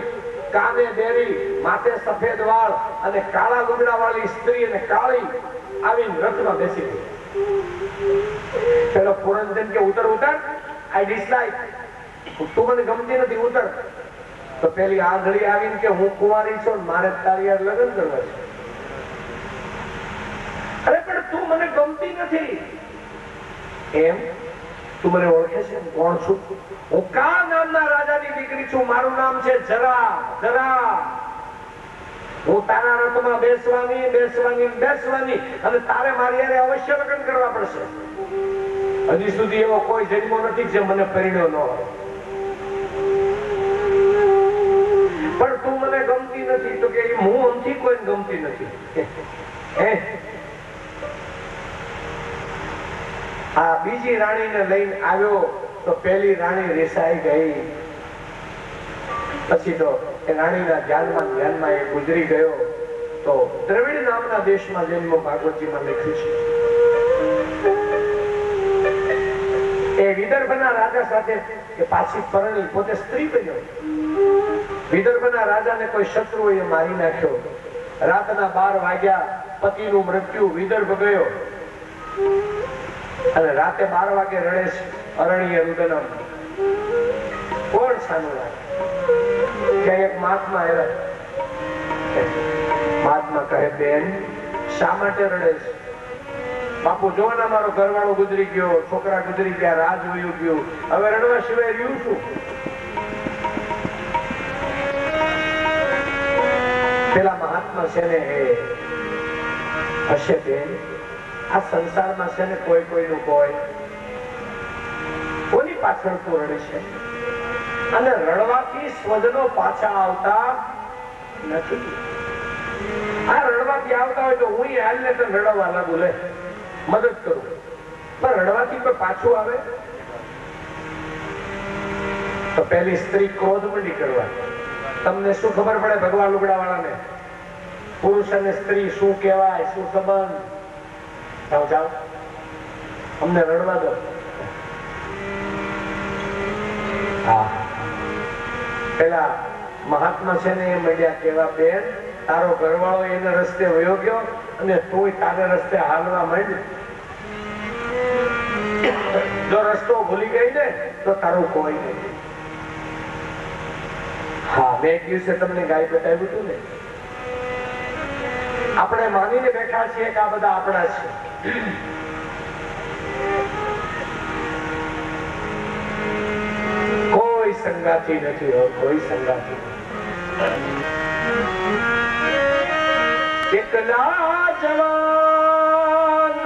કાને બેરી, માથે સફેદ વાળ અને કાળા લુગડા વાળી સ્ત્રી અને કાળી આવીને રથમાં બેસી ગઈ. પેલો પુરંજન કે ઉતર ઉતર, આઈ ડિસલાઇક, તું મને ગમતી નથી, ઉતર. તો પેલી આંગળી આવીને કે હું કુંવારી છું, મારે તારી યાર લગ્ન કરવા છે. અરે પણ તું મને ગમતી નથી. એમ? તું મને ઓળખે છે? કોણ છું? હું કા નામના રાજાની દીકરી છું. મારું નામ છે જરા. જરા. હું તારા રથમાં બેસવાની અને તારે મારી હારે અવશ્ય લગ્ન કરવા પડશે. હજી સુધી એવો કોઈ જન્મો નથી જે મને પરિણ્યો ન હોય. પણ તું મને ગમતી નથી. તો કે હું અમથી કોઈ ગમતી નથી. આ બીજી રાણીને લઈને આવ્યો તો પેલી રાણી રેસાઈ ગઈ. પછી તો એ રાણીના ધ્યાનમાં એ ગુજરી ગયો. તો દ્રવિડ નામના દેશમાં જન્મ ભાગવતજીમાં લખ્યું છે. એ વિદર્ભના રાજા સાથે એ પાછી પરણી, પોતે સ્ત્રી બન્યો. વિદર્ભના રાજાને કોઈ શત્રુએ મારી નાખ્યો. રાતના 12 વાગ્યા, પતિનું મૃત્યુ. વિદર્ભ ગયો અને રાતે 12 વાગે રડે છે. અરણ્ય રુદનમ. કોણ સાનું રાખે? ત્યાં એક મહાત્મા આવ્યા. મહાત્મા કહે, બેન શા માટે રડે છે? બાપુ જો ને મારો ઘરવાળો ગુજરી ગયો, છોકરા ગુજરી ગયા, રાજ વયું ગયું, હવે રડવા સિવાય રહ્યું શું? પેલા મહાત્મા છે ને એ હશે, બેન આ સંસારમાં છે ને કોઈ કોઈનું કોઈ, કોની પાછળ તું રડે છે? અને રડવાથી સ્વજનો પાછા આવતા નથી. આ રડવાથી આવતા હોય તો હું હાલને તને રડવા લાગુ, લે મદદ કરું. પણ રડવાથી કોઈ પાછું આવે? તો પેલી સ્ત્રી ક્રોધ મંડી કરવા. તમને શું ખબર પડે ભગવાન લુગડા વાળાને? પુરુષ અને સ્ત્રી શું કહેવાય, શું સંબંધ? જાઓ જાઓ, અમને રડવા દો. હા, પેલા મહાત્મા છે ને એ મંડ્યા કેવા, બેન તારો ઘરવાળો એને રસ્તે વયો ગયો અને તોય તારે રસ્તે હાલવા માંડ. જો રસ્તો ભૂલી ગઈ ને તો તારું કોઈ નહીં. હા, મેં એક દિવસે તમને ગાય બતાવ્યું હતું ને. આપણે માનીને બેઠા છીએ કે આ બધા આપણા છે. કોઈ સંગાથી નથી, કોઈ સંગાથી. એકલા જવાન,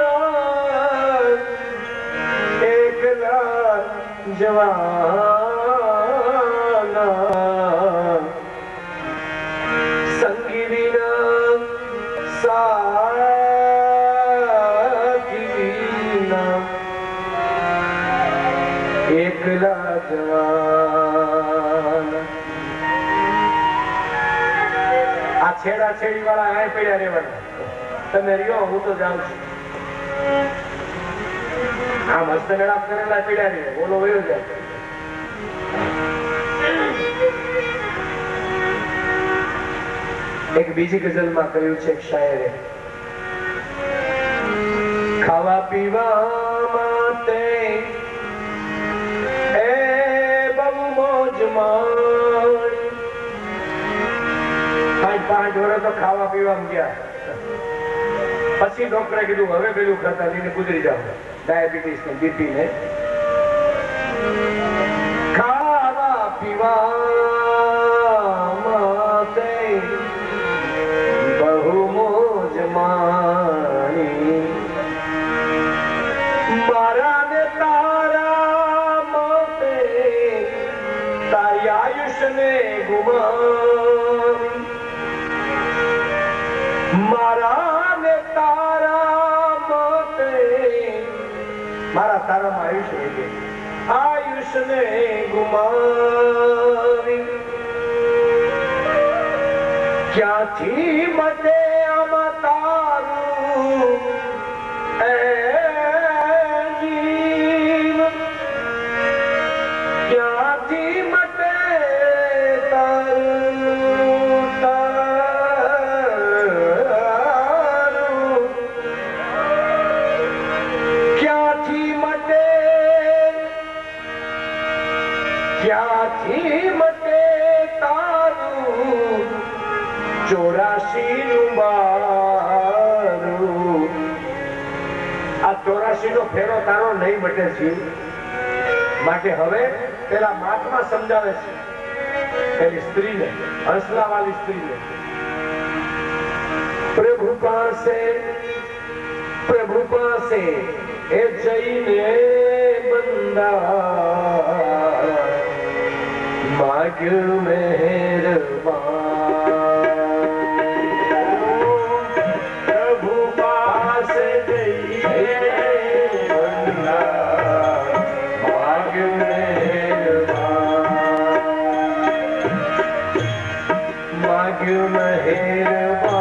એકલા જવાન, સંગી વિના સાથી વિના, એકલા જવાન. આ છેડા છેડી વાળા આ પડ્યા રહેવાના. તમે રહ્યો, હું તો જાઉં છું. આ મસ્ત મેળાપ કરેલા પડ્યા રહે, બોલો વયો જાય. એક બીજી ગઝલમાં કહ્યું છે શાયરે, ખાવા પીવા માટે એ બહુ મોજ માણી. 5 વર્ષ તો ખાવા પીવા ગયા. પછી ડોક્ટરે કીધું હવે પેલું ખાતા લઈને ગુજરી જાવ, ડાયાબિટીસ ને બીપી ને. ખાવા પીવા માટે બહુ મોજ માણી, મારા ને તારા માટે તારી આયુષ્ય ગુમાવી. મારા ને તારા માટે મારા તારામાં આયુષ્ય રહી ગઈ, આયુષ્ય ગુમાવી. ક્યાંથી મટે આમાં તારું 84 નું બારું. આ 84 નો ફેરો તારો નહીં મટે છે. માટે હવે પેલા મહાત્મા સમજાવે છે પેલી સ્ત્રીને, હંસલાવાળી સ્ત્રીને, પ્રભુ પાસે એ જઈને બંદા માગ્યું મહેરબાન. પ્રભુ પાસે જઈને બંદા માગ્યું મહેરબાન, માગ્યું મહેરબાન.